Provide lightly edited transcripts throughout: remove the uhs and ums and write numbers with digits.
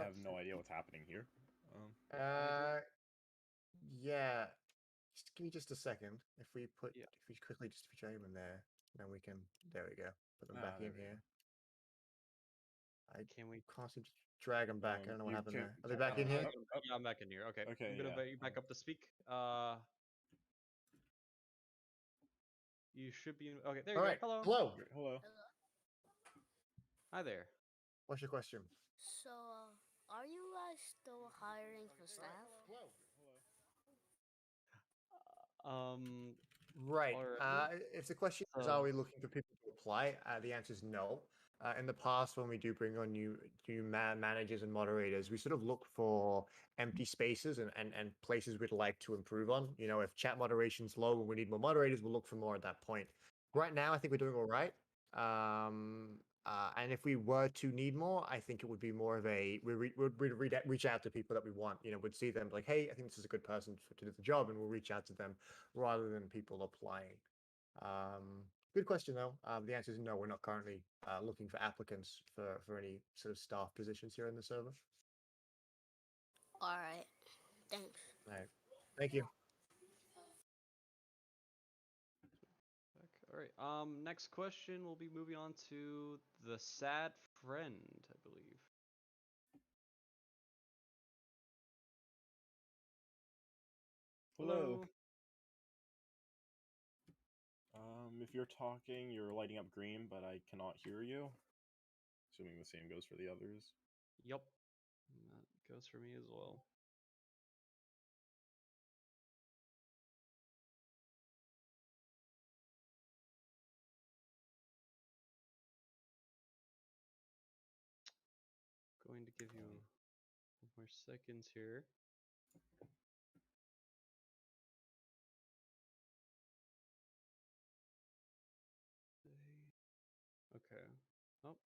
have no idea what's happening here. Yeah. Just give me just a second. If we quickly just drag them in there, then we can. There we go. Put them back in here. Can't seem to drag them back. I don't know what happened there. Are they back in here? Yeah, I'm back in here. Okay. I'm gonna invite you back up to speak. You should be. Okay, there you go. Hello. Hello. Hello. Hi there. What's your question? So, are you guys still hiring for staff? Right. If the question is, are we looking for people to apply? The answer is no. In the past, when we do bring on new managers and moderators, we sort of look for empty spaces and places we'd like to improve on. You know, if chat moderation's low and we need more moderators, we'll look for more at that point. Right now, I think we're doing all right. And if we were to need more, I think it would be more of a we'd reach out to people that we want. You know, we'd see them like, hey, I think this is a good person to do the job, and we'll reach out to them rather than people applying. Good question though. The answer is no. We're not currently looking for applicants for any sort of staff positions here in the server. All right. Thanks. All right. Thank you. All right. Next question. We'll be moving on to the sad friend, I believe. Hello. If you're talking, you're lighting up green, but I cannot hear you. Assuming the same goes for the others. Yep. That goes for me as well. Going to give you more seconds here. Okay. Oh.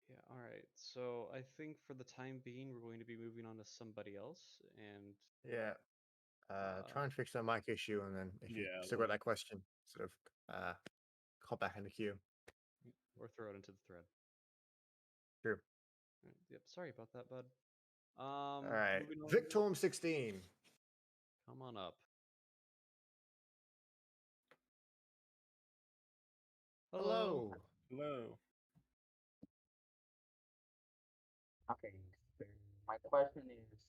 Yeah, all right. So I think for the time being, we're going to be moving on to somebody else. And yeah, try and fix that mic issue, and then if you still got that question, sort of hop back in the queue. Or throw it into the thread. True. Yep, sorry about that, bud. All right, Victorm 16. Come on up. Hello. Hello. Okay, so my question is,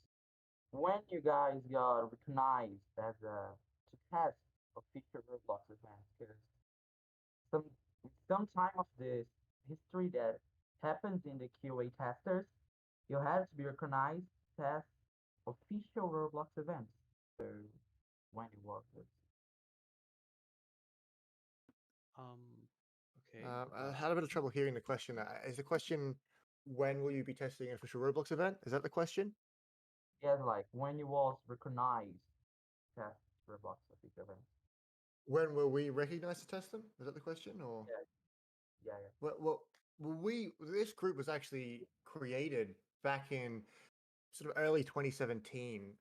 when you guys got recognized as a to test official Roblox events, because some time of this history that happens in the QA testers, you had to be recognized to test official Roblox events. So when it was this? Okay. I had a bit of trouble hearing the question. Is the question, when will you be testing an official Roblox event? Is that the question? Yeah, like when you was recognized to test Roblox official events. When were we recognized to test them? Is that the question, or? Yeah. Well, this group was actually created back in sort of early 2017,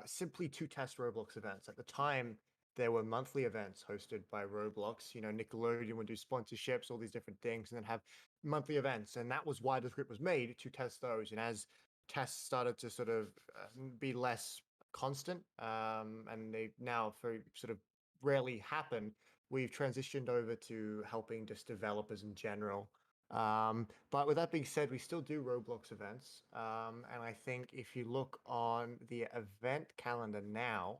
simply to test Roblox events. At the time, there were monthly events hosted by Roblox. You know, Nickelodeon would do sponsorships, all these different things, and then have monthly events. And that was why this group was made, to test those. And as tests started to sort of be less constant, and they now very sort of rarely happen, we've transitioned over to helping just developers in general. But with that being said, we still do Roblox events. And I think if you look on the event calendar now,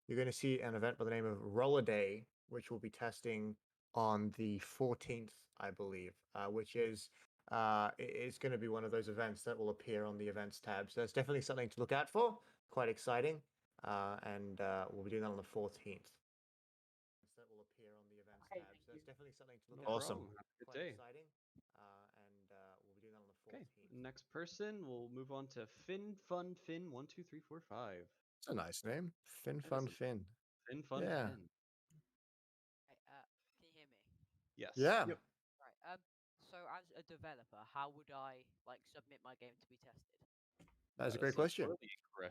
you're going to see an event by the name of Roller Day, which will be testing on the 14th, I believe, which is it's going to be one of those events that will appear on the events tab. So that's definitely something to look out for. Quite exciting. And we'll be doing that on the 14th. That will appear on the events tab. So that's definitely something to look out for. Awesome. Have a good day. Exciting. And we'll be doing that on the 14th. Okay. Next person, we'll move on to Finn Fun Finn 12345. It's a nice name. Finn Fun Finn. Finn Fun Yeah. Finn. Hey, can you hear me? Yes. Yeah. Yep. Right. So as a developer, how would I submit my game to be tested? That's a great question.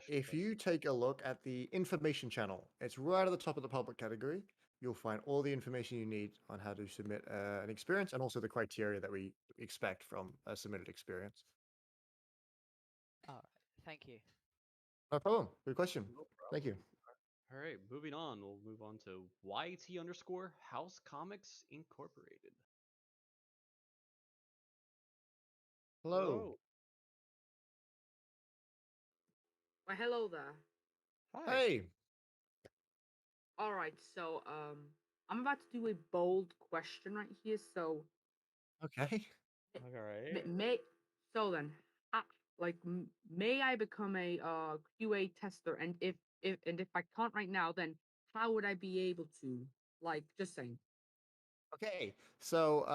If you take a look at the information channel, it's right at the top of the public category. you'll find all the information you need on how to submit an experience and also the criteria that we expect from a submitted experience. All right. Thank you. No problem. Good question. No Thank you. problem. All right, moving on. We'll move on to YT_House Comics Incorporated. Hello. Well, hello there. Hi. Hey. All right, so I'm about to do a bold question right here. So Okay. All right. may so then, may I become a QA tester? And if I can't right now, then how would I be able to? Like, just saying. Okay, so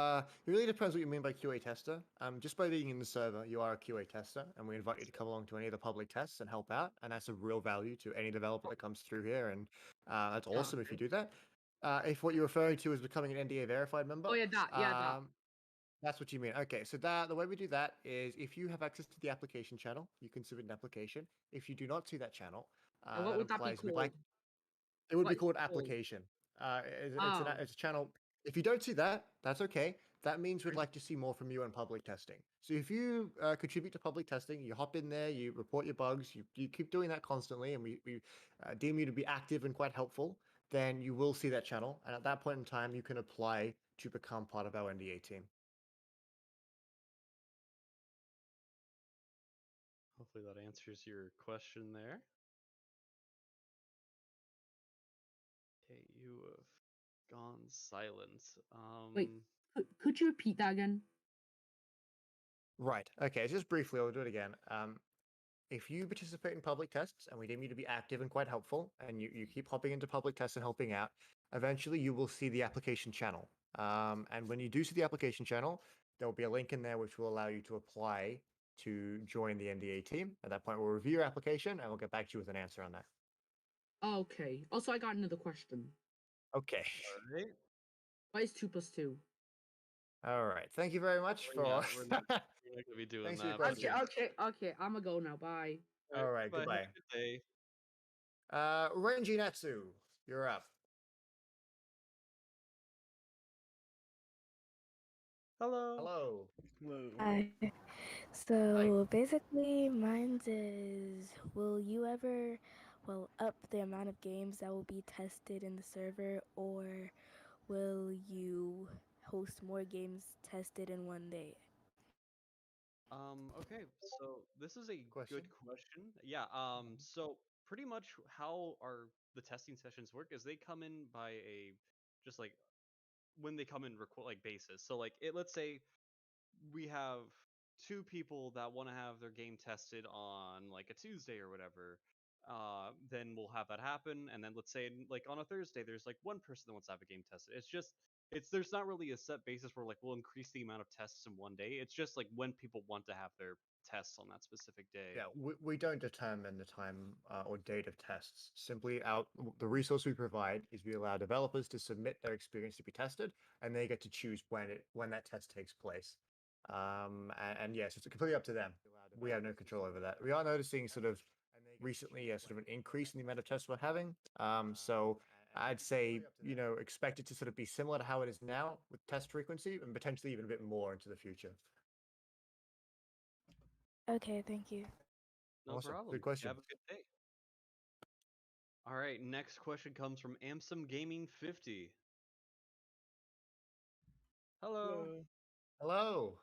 it really depends what you mean by QA tester. Just by being in the server, you are a QA tester, and we invite you to come along to any of the public tests and help out, and that's a real value to any developer that comes through here, and that's awesome if you do that. If what you're referring to is becoming an NDA verified member, Oh yeah, that. that's what you mean. Okay, so the way we do that is if you have access to the application channel, you can submit an application. If you do not see that channel, And what that would that be implies we'd called? like it would be What is called it called? application. Oh. It's a channel. If you don't see that, that's okay. That means we'd like to see more from you in public testing. So if you contribute to public testing, you hop in there, you report your bugs, you keep doing that constantly, and we deem you to be active and quite helpful, then you will see that channel. And at that point in time, you can apply to become part of our NDA team. Hopefully that answers your question there. Okay, you have gone silent. Wait, could you repeat that again? Right. Okay. Just briefly, I'll do it again. If you participate in public tests and we deem you to be active and quite helpful, and you keep hopping into public tests and helping out, eventually you will see the application channel. And when you do see the application channel, there will be a link in there which will allow you to apply to join the NDA team. At that point, we'll review your application and we'll get back to you with an answer on that. Okay. Also, I got another question. Okay. All right. What is 2 + 2? All right. Thank you very much for. Yeah, we're not gonna be doing Thanks for your that. but question. Okay. I'm gonna go now. Bye. All right. Bye, have a Goodbye. good day. Renji Natsu, you're up. Hello. Hello. Hello. Hi. So basically, mine is, will you ever, up the amount of games that will be tested in the server, or will you host more games tested in one day? Okay, so this is a Question? good question. Yeah, so pretty much how the testing sessions work is they come in by a just like when they come in like basis. So like let's say we have two people that want to have their game tested on like a Tuesday or whatever. Then we'll have that happen, and then let's say like on a Thursday, there's like one person that wants to have a game tested. There's not really a set basis where like we'll increase the amount of tests in one day. It's just like when people want to have their tests on that specific day. Yeah, we don't determine the time or date of tests. Simply the resource we provide is we allow developers to submit their experience to be tested, and they get to choose when that test takes place. And yes, it's completely up to them. We have no control over that. We are noticing sort of recently sort of an increase in the amount of tests we're having. So I'd say expect it to sort of be similar to how it is now with test frequency, and potentially even a bit more into the future. Okay, thank you. No Awesome. problem. Good question. Have a good day. All right, next question comes from Amsum Gaming 50. Hello. Hello.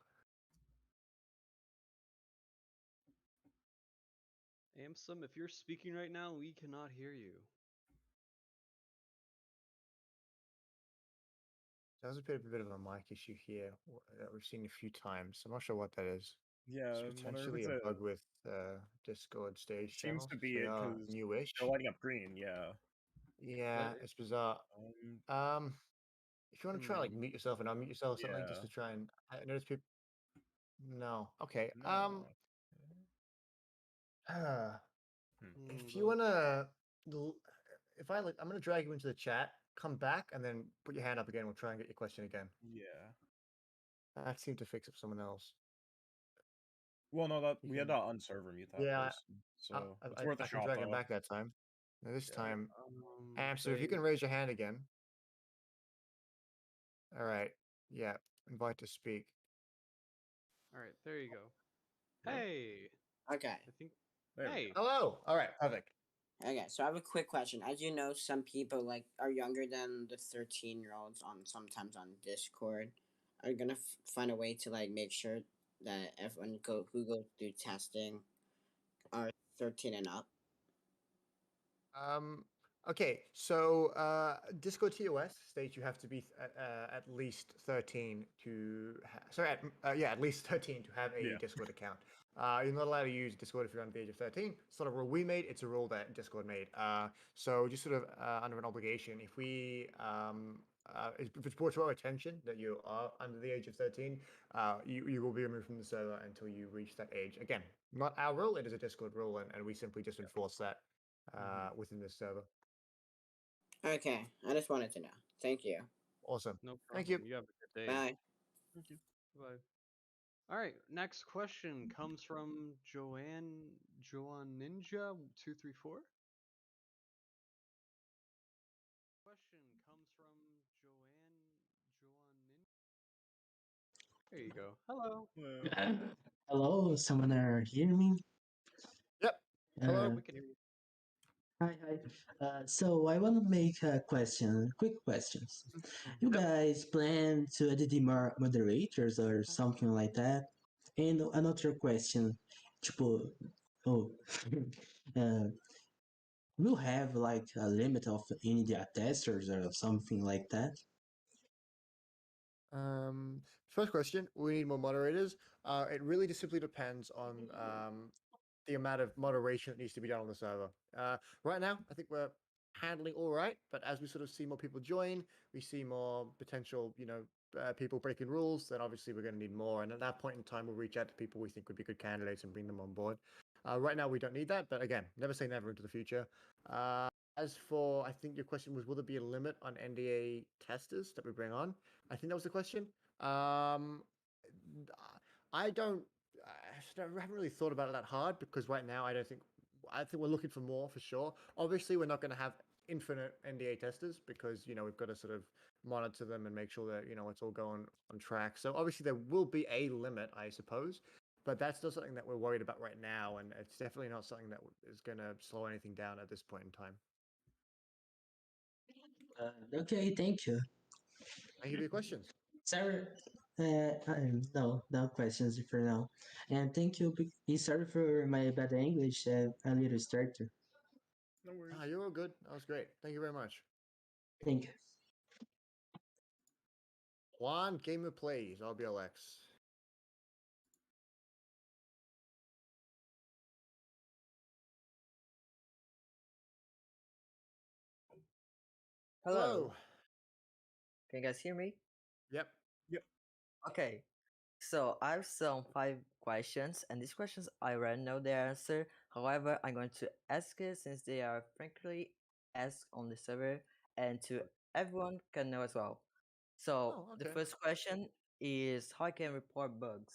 Amsum, if you're speaking right now, we cannot hear you. There's a bit of a mic issue here that we've seen a few times. I'm not sure what that is. Yeah, It's I'm wondering if potentially it's a bug with Discord stage seems channels. to be They it are because newish. they're lighting up green. Yeah. Yeah, That- it's bizarre. If you want to try like mute yourself and unmute yourself or something, just Yeah. to try and I notice people. No. Okay. No. If you wanna, if I'm gonna drag you into the chat. Come back and then put your hand up again. We'll try and get your question again. Yeah. That seemed to fix up someone else. Well, no, that You we had can- to unserver mute that Yeah, person, so it's worth a I can shot drag him though. back that time. Now this Yeah. time, Okay, so if you can raise your hand again. All right. Yeah. Invite to speak. All right, there you go. Yeah. Hey, Okay. I think. There we Hey. go. Hello. All right. Perfect. Okay, so I have a quick question. As you know, some people like are younger than the 13-year-olds on sometimes on Discord are gonna find a way to like make sure that everyone who goes through testing are 13 and up. Okay, so Discord TOS states you have to be at least 13 to at least 13 to have a Yeah. Discord account. You're not allowed to use Discord if you're under the age of 13. It's not a rule we made; it's a rule that Discord made. So just sort of under an obligation, if if it's brought to our attention that you are under the age of 13, you will be removed from the server until you reach that age. Again, not our rule; it is a Discord rule, and we simply just enforce that within this server. Okay, I just wanted to know. Thank you. Awesome. No problem. Thank you. You have a good day. Bye. Thank you. Bye. All right, next question comes from Joanne Ninja 234. Question comes from Joanne Ninja. There you go. Hello. Hello, someone hear me? Yep. Hello. We can hear you. Hi. So I want to make a question, quick questions. You guys plan to edit the moderators or something like that? And another question, tipo, oh, uh, we'll have like a limit of India testers or something like that? First question, we need more moderators. It really just simply depends on the amount of moderation that needs to be done on the server. Right now, I think we're handling all right, but as we sort of see more people join, we see more potential, people breaking rules, then obviously we're going to need more. And at that point in time, we'll reach out to people we think would be good candidates and bring them on board. Right now, we don't need that, but again, never say never into the future. As for, I think your question was, will there be a limit on NDA testers that we bring on? I think that was the question. I don't. I haven't really thought about it that hard because right now I think we're looking for more for sure. Obviously, we're not going to have infinite NDA testers because we've got to sort of monitor them and make sure that it's all going on track. So obviously there will be a limit, I suppose, but that's not something that we're worried about right now, and it's definitely not something that is going to slow anything down at this point in time. Okay, thank you. Thank you for your questions. Sorry, no questions for now. And thank you. Sorry for my bad English, a little starter. No worries. You're all good. That was great. Thank you very much. Thank you. Juan, Gamer Plays, RBLX. Hello. Can you guys hear me? Yep. Okay. So I have some 5 questions, and these questions I already know the answer. However, I'm going to ask it since they are frequently asked on the server, and to everyone can know as well. So the first question is how I can report bugs.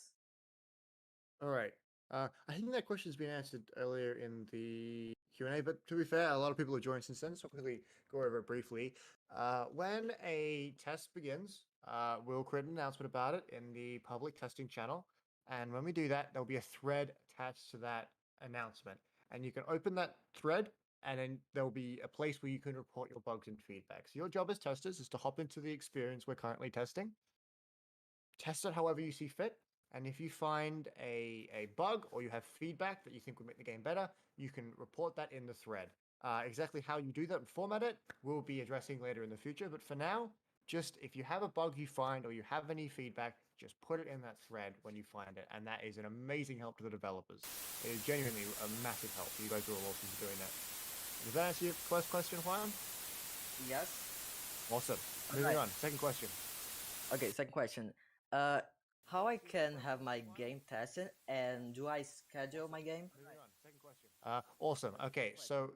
All right. I think that question's been answered earlier in the Q&A, but to be fair, a lot of people have joined since then, so I'll quickly go over it briefly. When a test begins, we'll create an announcement about it in the public testing channel, and when we do that, there'll be a thread attached to that announcement, and you can open that thread, and then there'll be a place where you can report your bugs and feedback. So your job as testers is to hop into the experience we're currently testing, test it however you see fit, and if you find a bug or you have feedback that you think would make the game better, you can report that in the thread. Exactly how you do that and format it, we'll be addressing later in the future. But for now, just if you have a bug you find or you have any feedback, just put it in that thread when you find it. And that is an amazing help to the developers. It is genuinely a massive help. You guys are all awesome for doing that. Does that answer your first question, Juan? Yes. Awesome. Moving on. Second question. Okay, second question. How I can have my game tested, and do I schedule my game? Awesome. Okay, so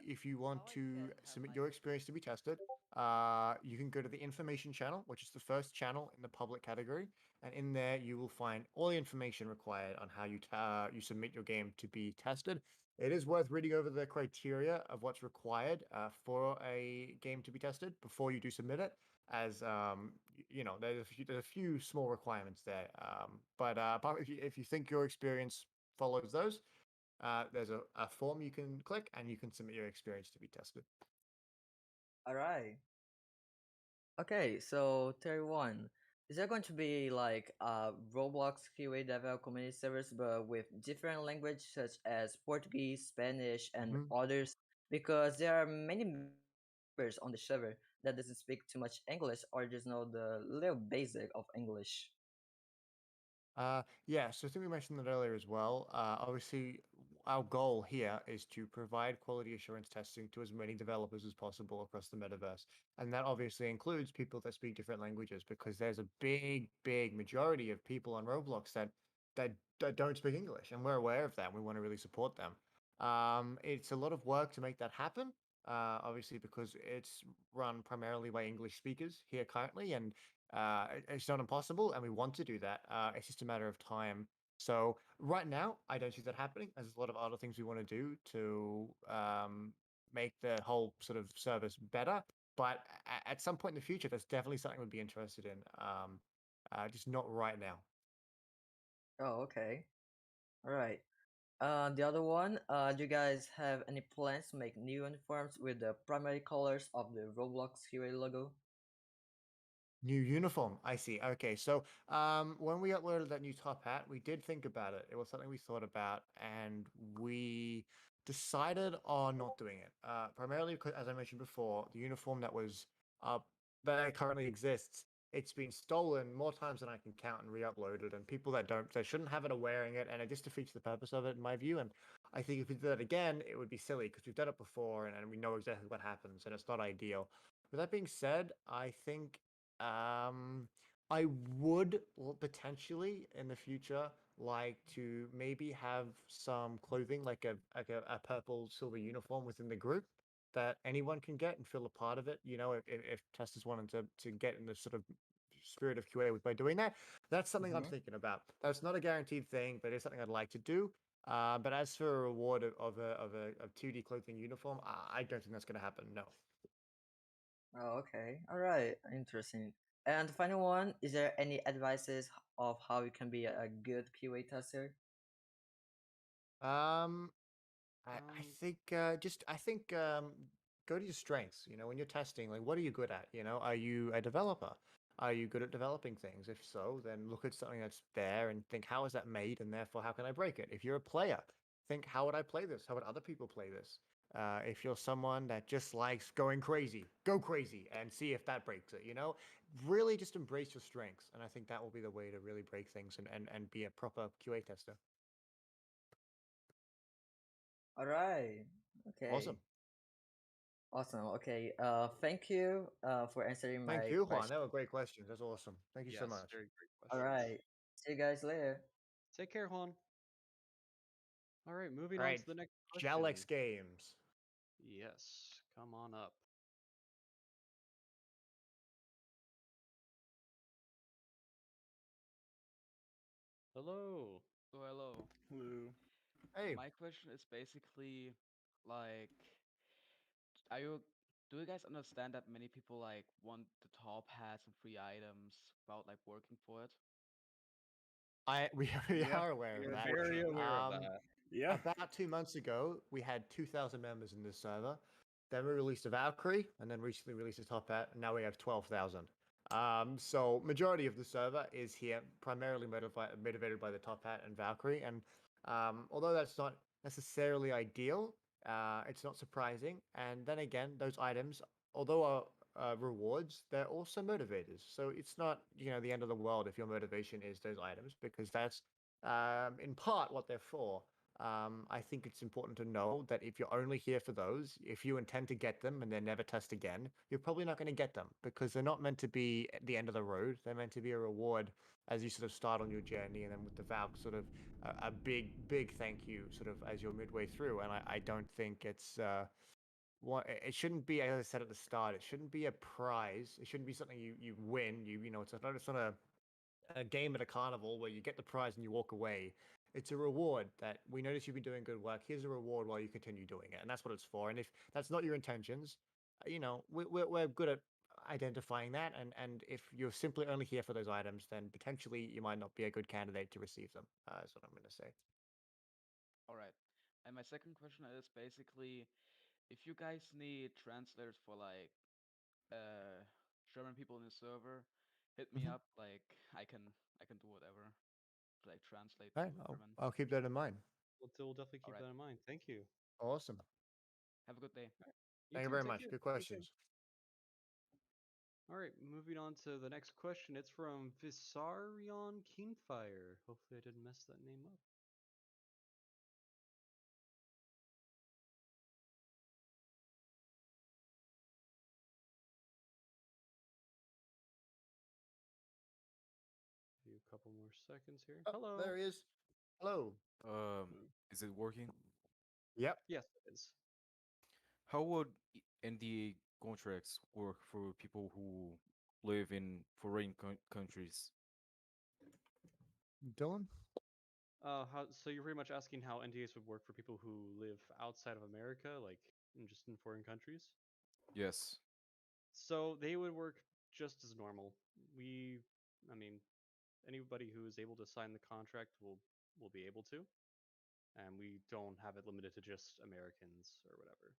if you want to submit your experience to be tested, you can go to the information channel, which is the first channel in the public category, and in there you will find all the information required on how you submit your game to be tested. It is worth reading over the criteria of what's required for a game to be tested before you do submit it, as there's a few small requirements there. But if you think your experience follows those, there's a form you can click and you can submit your experience to be tested. All right. Okay, so 31. Is there going to be like Roblox QA DevRel community servers but with different language such as Portuguese, Spanish, and others? Because there are many members on the server that doesn't speak too much English or just know the little basic of English. Yeah, so I think we mentioned that earlier as well. Obviously, our goal here is to provide quality assurance testing to as many developers as possible across the metaverse. And that obviously includes people that speak different languages because there's a big majority of people on Roblox that don't speak English. And we're aware of that. And we want to really support them. It's a lot of work to make that happen. Obviously, because it's run primarily by English speakers here currently, and it's not impossible, and we want to do that. It's just a matter of time. So right now, I don't see that happening. There's a lot of other things we want to do to make the whole sort of service better. But at some point in the future, that's definitely something we'd be interested in. Just not right now. Oh, okay. All right. The other one, do you guys have any plans to make new uniforms with the primary colors of the Roblox QA logo? New uniform. I see. Okay, so when we uploaded that new top hat, we did think about it. It was something we thought about, and we decided on not doing it. Primarily because, as I mentioned before, the uniform that currently exists, it's been stolen more times than I can count and re-uploaded, and people that shouldn't have it are wearing it, and it just defeats the purpose of it, in my view. And I think if we did that again, it would be silly because we've done it before, and we know exactly what happens, and it's not ideal. With that being said, I think I would potentially in the future like to maybe have some clothing like a purple silver uniform within the group that anyone can get and feel a part of it. If testers wanted to get in the sort of spirit of QA by doing that, that's something I'm thinking about. That's not a guaranteed thing, but it's something I'd like to do. But as for a reward of 2D clothing uniform, I don't think that's going to happen. No. Oh, okay. All right. Interesting. And the final one, is there any advices of how you can be a good QA tester? I think go to your strengths. When you're testing, like what are you good at? Are you a developer? Are you good at developing things? If so, then look at something that's there and think, how is that made? And therefore, how can I break it? If you're a player, think, how would I play this? How would other people play this? If you're someone that just likes going crazy, go crazy and see if that breaks it. Really just embrace your strengths. And I think that will be the way to really break things and be a proper QA tester. All right. Okay. Awesome. Awesome. Okay. Thank you for answering my Thank you, Juan. question. That were great questions. That's awesome. Thank you so Yes, much. very great All questions. right. See you guys later. Take care, Juan. All right, moving All on right, to the next question. Jalex Games. Yes, come on up. Hello. Oh, hello. Hello. Hey. My question is basically like, are you, do you guys understand that many people like want the top hats and free items without like working for it? We Yeah, are aware we of are that. very aware of that. Yeah. About 2 months ago, we had 2,000 members in this server. Then we released a Valkyrie, and then recently released a Top Hat, and now we have 12,000. So majority of the server is here primarily motivated by the Top Hat and Valkyrie, and although that's not necessarily ideal, it's not surprising. And then again, those items, although are rewards, they're also motivators. So it's not the end of the world if your motivation is those items, because that's in part what they're for. I think it's important to know that if you're only here for those, if you intend to get them and they're never test again, you're probably not going to get them because they're not meant to be at the end of the road. They're meant to be a reward as you sort of start on your journey, and then with the Valk, sort of a big thank you sort of as you're midway through. And I don't think it's it shouldn't be, as I said at the start, it shouldn't be a prize. It shouldn't be something you win. It's not a game at a carnival where you get the prize and you walk away. It's a reward that we notice you've been doing good work. Here's a reward while you continue doing it, and that's what it's for. And if that's not your intentions, we're good at identifying that, and if you're simply only here for those items, then potentially you might not be a good candidate to receive them. Is what I'm going to say. All right. And my second question is basically if you guys need translators for like German people in the server, hit me Mhm. up. Like I can do whatever to like translate Okay, to German. I'll keep that in mind. We'll definitely keep Alright. that in mind. Thank you. Awesome. Have a good day. You Thank you too. very Take much. care. Good Take care. questions. All right, moving on to the next question. It's from Visarion Keenfire. Hopefully, I didn't mess that name up. Give you a couple more seconds here. Oh, Hello. there he is. Hello. Is it working? Yep. Yes, it is. How would NDA contracts work for people who live in foreign countries? Dylan? So you're pretty much asking how NDAs would work for people who live outside of America, like just in foreign countries? Yes. So they would work just as normal. I mean, anybody who is able to sign the contract will be able to, and we don't have it limited to just Americans or whatever.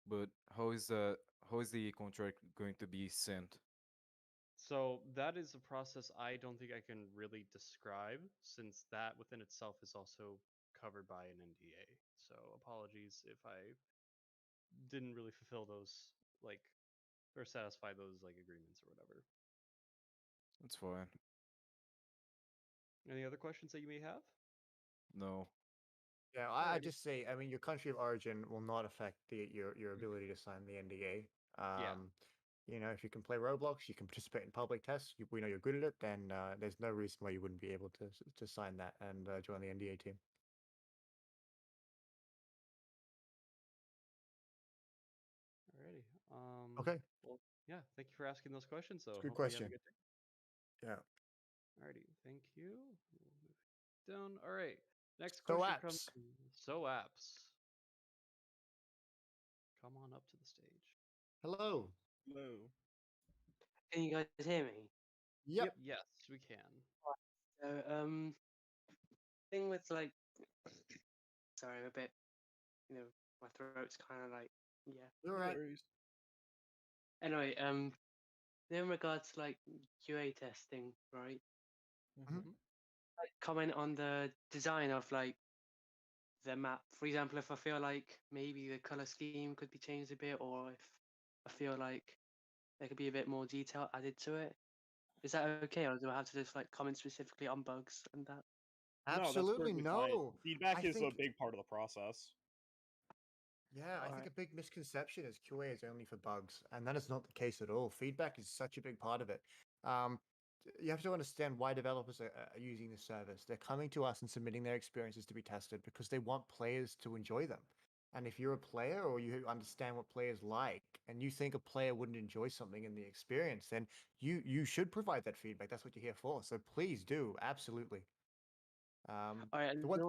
But how is the contract going to be sent? So that is a process I don't think I can really describe, since that within itself is also covered by an NDA. So apologies if I didn't really fulfill those, like, or satisfy those like agreements or whatever. That's fine. Any other questions that you may have? No. Yeah, I Alrighty. just say, I mean, your country of origin will not affect your ability to sign the NDA. Yeah. You know, if you can play Roblox, you can participate in public tests. We know you're good at it. Then there's no reason why you wouldn't be able to sign that and join the NDA team. Alrighty. Okay. Well, yeah. Thank you for asking those questions. So Good hopefully you have a question. good day. Yeah. Alrighty. Thank you. We'll move down. All right. Next So question comes apps. from Apps. Come on up to the stage. Hello. Hello. Can you guys hear me? Yep. Yes, we can. So, thing with like, sorry, I'm a bit, my throat's kind of like, yeah. You're right. Anyway, in regards to like QA testing, right? Mhm. Like, comment on the design of like the map. For example, if I feel like maybe the color scheme could be changed a bit, or if I feel like there could be a bit more detail added to it. Is that okay, or do I have to just like comment specifically on bugs and that? No, that's Absolutely perfectly fine. no. Feedback I is a think big part of the process. Yeah, I think Alright. a big misconception is QA is only for bugs, and that is not the case at all. Feedback is such a big part of it. You have to understand why developers are using this service. They're coming to us and submitting their experiences to be tested because they want players to enjoy them. And if you're a player or you understand what players like, and you think a player wouldn't enjoy something in the experience, then you should provide that feedback. That's what you're here for. So please do, absolutely. Alright, and The one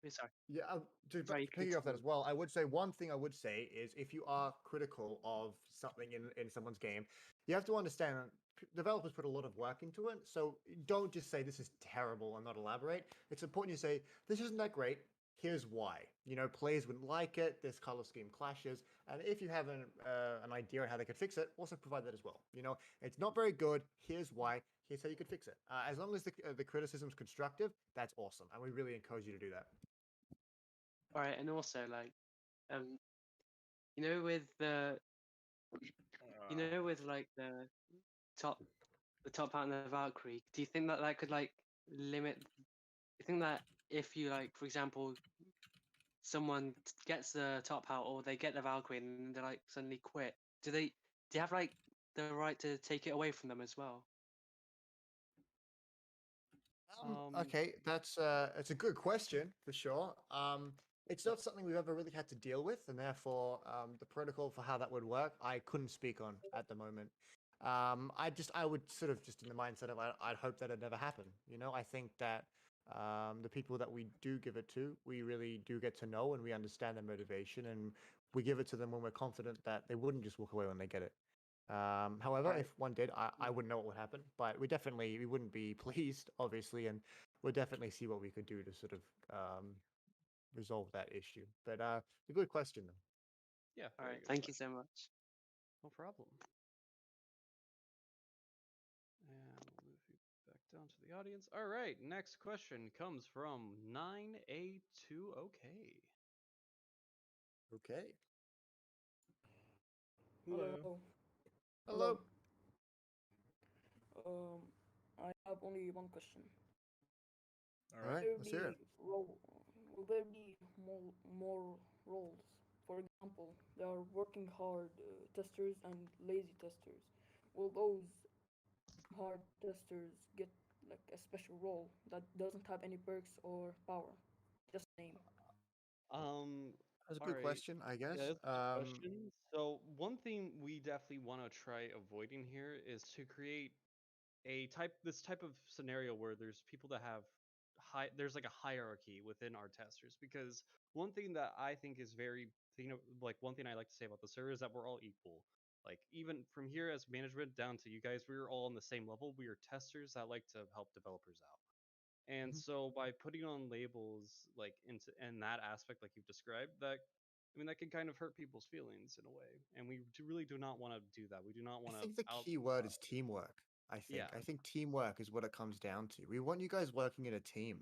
sorry. yeah, to Sorry, you piggy off that continue. as well, I would say one thing I would say is if you are critical of something in someone's game, you have to understand that developers put a lot of work into it. So don't just say this is terrible and not elaborate. It's important you say this isn't that great. Here's why. You know, players wouldn't like it. This color scheme clashes, and if you have an idea on how they could fix it, also provide that as well. You know, it's not very good. Here's why. Here's how you could fix it. As long as the criticism is constructive, that's awesome, and we really encourage you to do that. Alright, and also like, you know, with the, like top, the top hat and the Valkyrie, do you think that that could like limit? You think that if you like, for example, someone gets the top hat or they get the Valkyrie and they like suddenly quit, do you have like the right to take it away from them as well? Okay, that's it's a good question for sure. It's not something we've ever really had to deal with, and therefore, the protocol for how that would work, I couldn't speak on at the moment. I would sort of just in the mindset of I'd hope that it never happen. You know, I think that the people that we do give it to, we really do get to know and we understand their motivation, and we give it to them when we're confident that they wouldn't just walk away when they get it. However, Alright. if one did, I wouldn't know what would happen. But we wouldn't be pleased, obviously, and we'll definitely see what we could do to sort of resolve that issue. But a good question though. Yeah. All very right. good Thank you question. so much. No problem. And we'll move you back down to the audience. All right. Next question comes from 9A2OK. Okay. Hello. Hello. I have only one question. All All right. right. Let's hear it. Will there be more roles? For example, there are working hard testers and lazy testers. Will those hard testers get like a special role that doesn't have any perks or power? Just name. That's a All good right. question, I Yeah, guess. that's a good question. So one thing we definitely want to try avoiding here is to create this type of scenario where there's people that have there's like a hierarchy within our testers, because one thing that I think is very, like one thing I like to say about the server is that we're all equal. Like even from here as management down to you guys, we're all on the same level. We are testers that like to help developers out. And so by putting on labels like in that aspect, like you've described, that can kind of hurt people's feelings in a way, and we really do not want to do that. We do not I want to think the key word is teamwork. Yeah. I think teamwork is what it comes down to. We want you guys working in a team,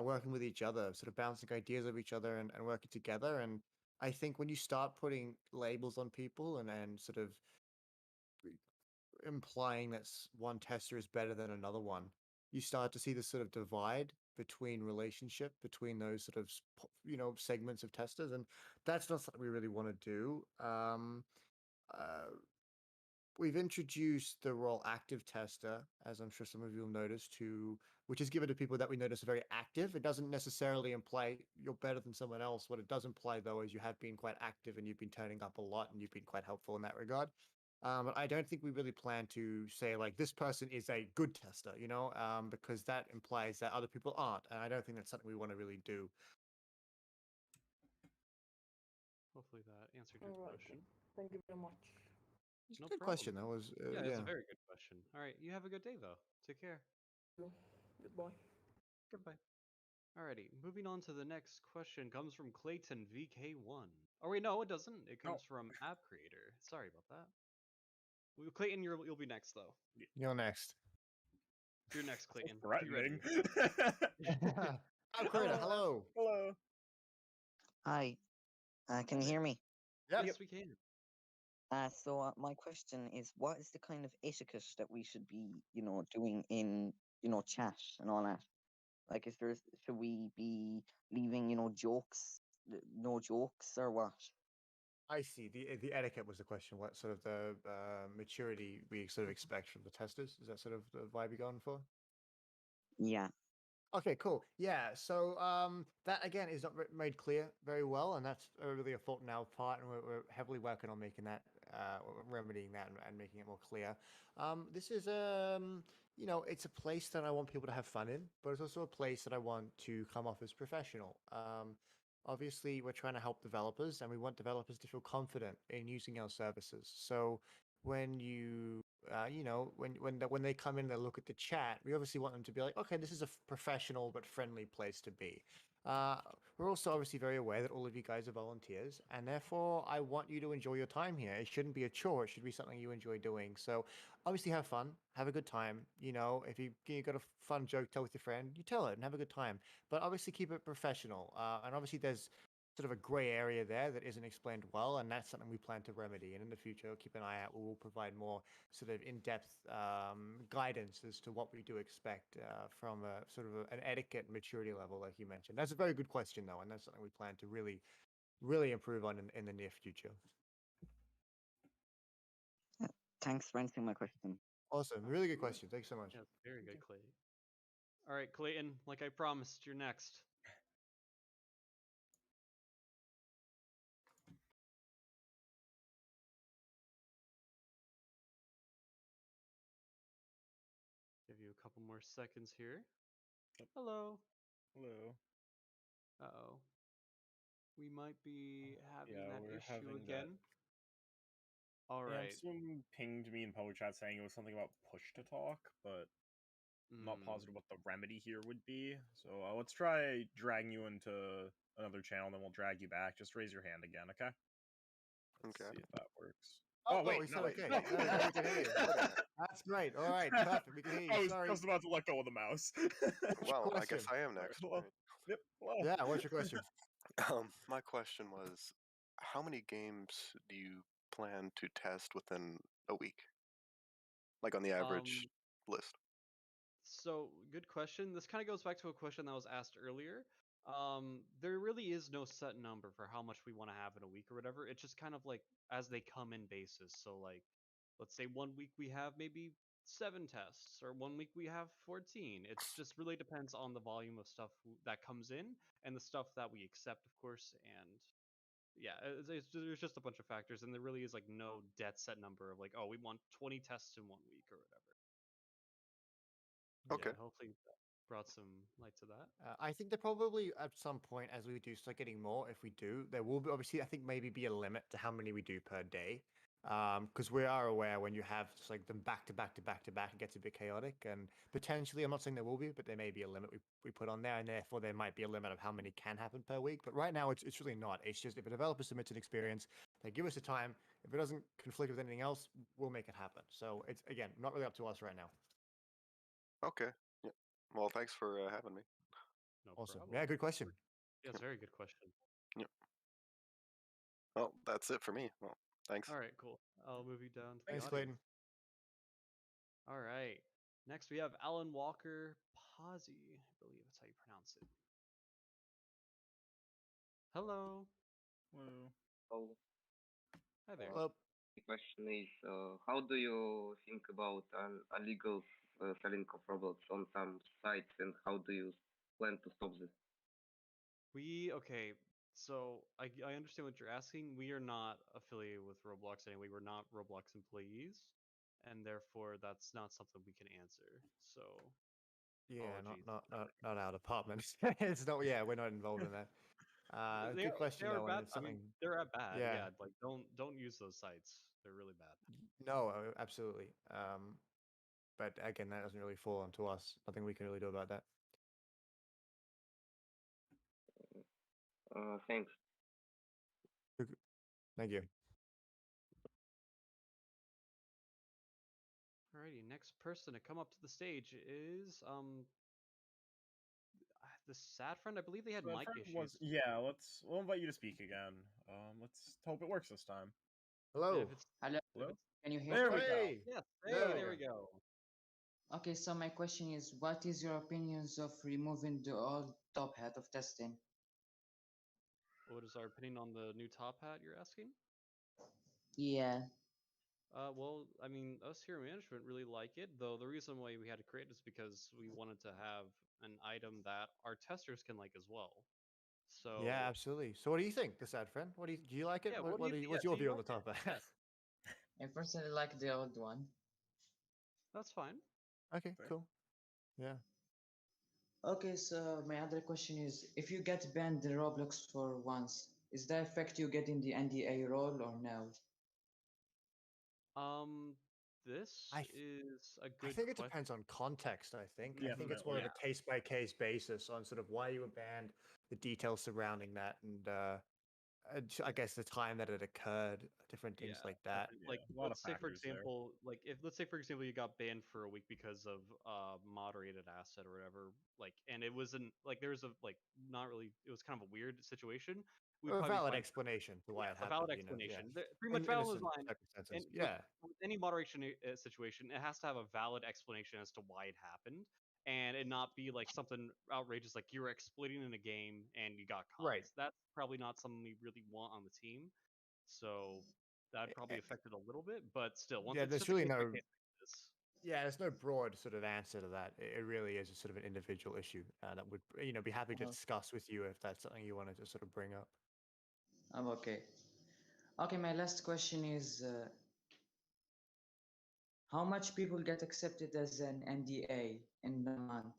working with each other, sort of bouncing ideas of each other and working together. And I think when you start putting labels on people and sort of implying that one tester is better than another one, you start to see this sort of divide between relationship between those sort of segments of testers, and that's not something we really want to do. Uh, we've introduced the role active tester, as I'm sure some of you will notice, which is given to people that we notice are very active. It doesn't necessarily imply you're better than someone else. What it does imply, though, is you have been quite active and you've been turning up a lot and you've been quite helpful in that regard. But I don't think we really plan to say like this person is a good tester, because that implies that other people aren't, and I don't think that's something we want to really do. Hopefully that answered your All right. question. Thank you very much. It's No a good problem. question. That was yeah, yeah. it's a very good question. All right, you have a good day though. Take care. Goodbye. Goodbye. Alrighty, moving on to the next question comes from Clayton VK1. Oh wait, no, it doesn't. It comes from App Creator. Sorry about that. Clayton, you'll be next though. You're next. You're next, Clayton. Be Threatening. ready. App Creator, hello. Hello. Hi, can you hear me? Yep. Yes, we can. So my question is, what is the kind of etiquette that we should be, doing in, chat and all that? Like, should we be leaving, jokes, no jokes, or what? I see. The etiquette was the question. What sort of the maturity we sort of expect from the testers? Is that sort of the vibe you're going for? Yeah. Okay, cool. Yeah, so that again is not made clear very well, and that's really a fault on our part, and we're heavily working on making that, remedying that, and making it more clear. This is it's a place that I want people to have fun in, but it's also a place that I want to come off as professional. Obviously, we're trying to help developers, and we want developers to feel confident in using our services. So when you when they come in, they look at the chat. We obviously want them to be like, okay, this is a professional but friendly place to be. We're also obviously very aware that all of you guys are volunteers, and therefore I want you to enjoy your time here. It shouldn't be a chore; it should be something you enjoy doing. So, obviously, have fun, have a good time. If you got a fun joke to tell with your friend, you tell it and have a good time. But obviously, keep it professional. And obviously, there's sort of a gray area there that isn't explained well, and that's something we plan to remedy. And in the future, keep an eye out. We will provide more sort of in-depth guidance as to what we do expect from a sort of an etiquette maturity level, like you mentioned. That's a very good question, though, and that's something we plan to really, really improve on in the near future. Thanks for answering my question. Awesome, really good question. Thanks so much. Yeah, very good, Clayton. All right, Clayton, like I promised, you're next. Give you a couple more seconds here. Hello. Hello. Uh-oh. We might be having Yeah, that we're issue having again. All Yeah, right. someone pinged me in public chat saying it was something about push to talk, but I'm not positive what the remedy here would be. So let's try dragging you into another channel, then we'll drag you back. Just raise your hand again, okay? Let's see if that works. Oh, wait, we said no, wait, okay. no. There we go, we can hear you. That's great. All right, perfect. We can hear you. I was about to let go of the mouse. Well, I question? guess I am next. Hello. Right? Yep. Hello. Yeah, what's your question? My question was, how many games do you plan to test within a week? Like on the average list. So good question. This kind of goes back to a question that was asked earlier. There really is no set number for how much we want to have in a week or whatever. It's just kind of like as they come in basis. So like, let's say 1 week we have maybe 7 tests, or 1 week we have 14. It's just really depends on the volume of stuff that comes in and the stuff that we accept, of course. And yeah, there's just a bunch of factors, and there really is like no dead set number of like, oh, we want 20 tests in 1 week or whatever. Okay. Yeah, hopefully that brought some light to that. I think there probably at some point, as we do start getting more, if we do, there will be obviously, I think maybe be a limit to how many we do per day. Because we are aware when you have just like them back to back to back to back, it gets a bit chaotic. And potentially, I'm not saying there will be, but there may be a limit we put on there, and therefore there might be a limit of how many can happen per week. But right now, it's really not. It's just if a developer submits an experience, they give us the time. If it doesn't conflict with anything else, we'll make it happen. So it's again not really up to us right now. Okay. Yeah. Well, thanks for having me. No Awesome. problem. Yeah, good question. Yeah, it's a very good question. Yep. Well, that's it for me. Well, thanks. All right, cool. I'll move you down to the Thanks, audience. Clayton. All right. Next, we have Alan Walker Pazzi. I believe that's how you pronounce it. Hello. Hello. Oh, Hi there. Hello. the question is, how do you think about illegal selling of Robux on some sites, and how do you plan to stop this? Okay, so I understand what you're asking. We are not affiliated with Roblox anyway. We're not Roblox employees, and therefore that's not something we can answer. So Yeah, apologies. not our department. It's not. Yeah, we're not involved in that. Good question They are though, and bad. it's I mean, something. they're bad. Yeah. Yeah, like don't use those sites. They're really bad. No, absolutely. But again, that doesn't really fall onto us. Nothing we can really do about that. Thanks. Thank you. Alrighty, next person to come up to the stage is the sad friend. I believe they had mic issues. Yeah, we'll invite you to speak again. Let's hope it works this time. Hello. If it's, Hello. Hello? Can you hear There me? we go. yes, There there we go. Okay, so my question is, what is your opinions of removing the old top hat of testing? What is our opinion on the new top hat you're asking? Yeah. Well, I mean, us here in management really like it, though the reason why we had to create it is because we wanted to have an item that our testers can like as well. So Yeah, absolutely. So, what do you think, the sad friend? Do you like it? Yeah, What's your view on the top hat? I personally like the old one. That's fine. Okay, cool. Yeah. Okay, so my other question is, if you get banned in Roblox for once, is that affect you getting the NDA role or no? This is a I good think it question. depends on context. I think Yeah, it's more of a case by case basis on sort of why you were banned, the details surrounding that, and I guess the time that it occurred, different things like that. Like let's say for example, let's say for example you got banned for a week because of moderated asset or whatever, like, and it wasn't like there was a like not really, it was kind of a weird situation. A valid explanation to why it happened. A valid explanation. Pretty much valid line. And yeah. with any moderation situation, it has to have a valid explanation as to why it happened, and it not be like something outrageous like you were exploiting in a game and you got caught. Right. That's probably not something we really want on the team. So that probably affected a little bit, but still, once it's there's just a really case by no. case basis. Yeah, there's no broad sort of answer to that. It really is a sort of an individual issue that would be happy to discuss with you if that's something you wanted to sort of bring up. I'm okay. Okay, my last question is, how much people get accepted as an NDA in a month?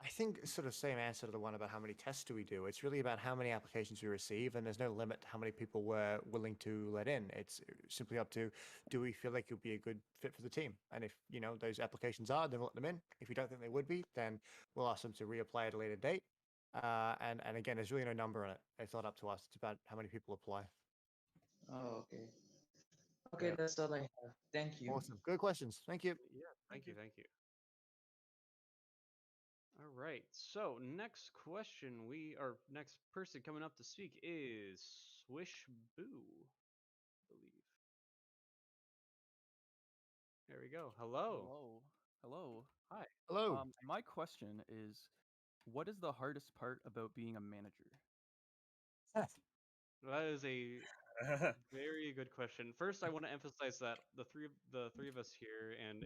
I I think sort of same answer to the one about how many tests do we do. It's really about how many applications we receive, and there's no limit to how many people we're willing to let in. It's simply up to, do we feel like it would be a good fit for the team? And if those applications are, then we'll let them in. If we don't think they would be, then we'll ask them to reapply at a later date. And again, there's really no number on it. It's not up to us. It's about how many people apply. Oh, okay. Okay, Yeah. that's all I have. Thank you. Awesome. Good questions. Thank you. Yeah, thank you. All right. So next question, our next person coming up to speak is Swish Boo, I believe. There we go. Hello. Hello. Hi. Hello. My question is, what is the hardest part about being a manager? That is a very good question. First, I want to emphasize that the three of us here and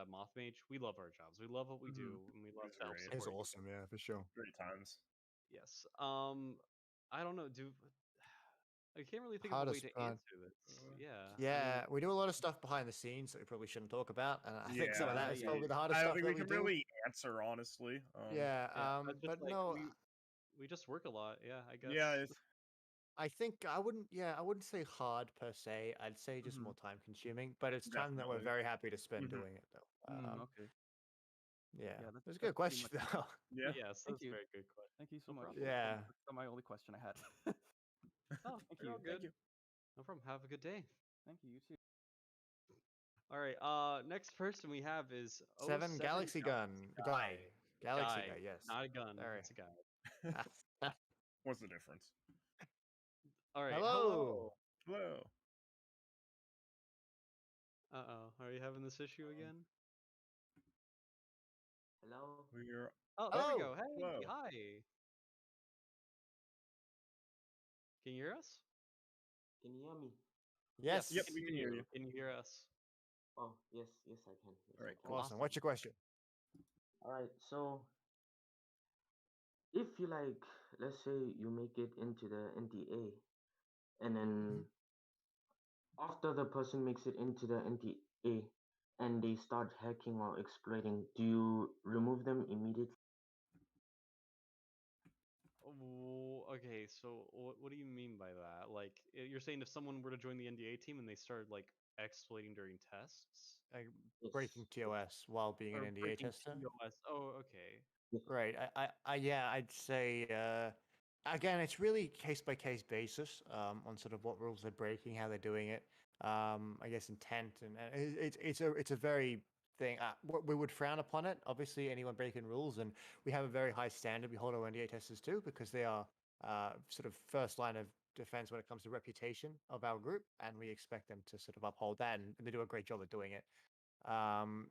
Mothmage, we love our jobs. We love what we do, and we love to help It's support you. awesome, yeah, for sure. Great times. Yes. I don't know. I can't really think of a way Hardest to part. answer this. Yeah. Yeah, we do a lot of stuff behind the scenes that we probably shouldn't talk about, and I think some of that is probably the hardest I don't stuff think that we can do. really answer honestly. Yeah, But just but like no, we just work a lot. Yeah, I guess. Yeah, I think I wouldn't. Yeah, I wouldn't say hard per se. I'd say just more time consuming, but it's time that we're Definitely. very happy to spend doing it, though. Okay. Yeah, Yeah, that's a good pretty question, much it. though. Yeah. Yes, Thank that's a you. very good question. Thank you so No much. problem. Yeah. That's my only question I had. Oh, Thank you're you. all good. No problem. Have a good day. Thank you. You too. All right. Next person we have is 7 Galaxy Gun guy. Galaxy Guy. guy, yes. Not a gun. Sorry. It's a guy. What's the difference? All right. Hello. Hello. Are you having this issue again? Hello. We're Oh, there we Hello. go. Hey, Hello. hi. Can you hear us? Can you hear me? Yes. Yep, we can hear you. Can you hear us? Oh, yes, yes, I can. Yes, All right, I can. Awesome. What's your question? All right, so if you like, let's say you make it into the NDA, and then after the person makes it into the NDA and they start hacking or exploiting, do you remove them immediately? Oh, okay, so what do you mean by that? Like, you're saying if someone were to join the NDA team and they started like exploiting during tests, Like breaking TOS while being an or NDA breaking tester? TOS? Oh, okay. Right. Yeah, I'd say, again, it's really case by case basis on sort of what rules they're breaking, how they're doing it. I guess intent, and it's a very thing. We would frown upon it. Obviously, anyone breaking rules, and we have a very high standard. We hold our NDA testers too because they are sort of first line of defense when it comes to reputation of our group, and we expect them to sort of uphold that, and they do a great job at doing it.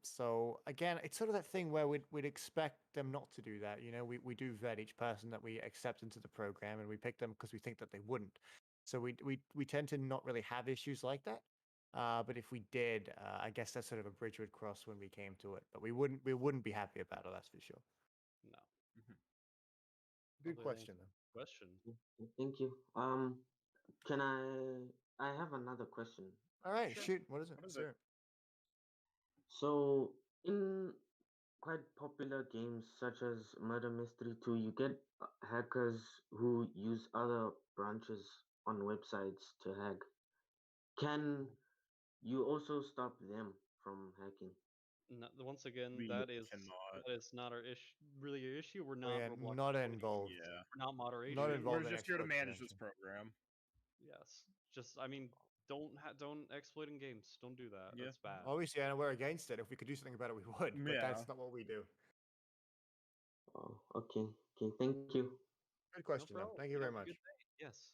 So again, it's sort of that thing where we'd expect them not to do that. We do vet each person that we accept into the program, and we pick them because we think that they wouldn't. So we tend to not really have issues like that. But if we did, I guess that's sort of a bridge we'd cross when we came to it. But we wouldn't be happy about it, that's for sure. No. Good question, though. Question. Thank you. Can I have another question. All right, Sure. shoot. What is it? What is Sure. So in quite popular games such as Murder Mystery 2, you get hackers who use other branches on websites to hack. Can you also stop them from hacking? No, once again, We that is cannot. not our issue. Really, our issue. We're Oh, not yeah, Roblox. not employees. involved. Yeah. We're not moderators. Not We're involved in just here to exploit manage this prevention. program. Yes. Just, I mean, don't exploit in games. Don't do that. Yeah. That's bad. Obviously, I know we're against it. If we could do something about it, we would. But Yeah. that's not what we do. Oh, okay. Okay, thank you. Good question, though. problem. Thank you very Have a much. good day. Yes.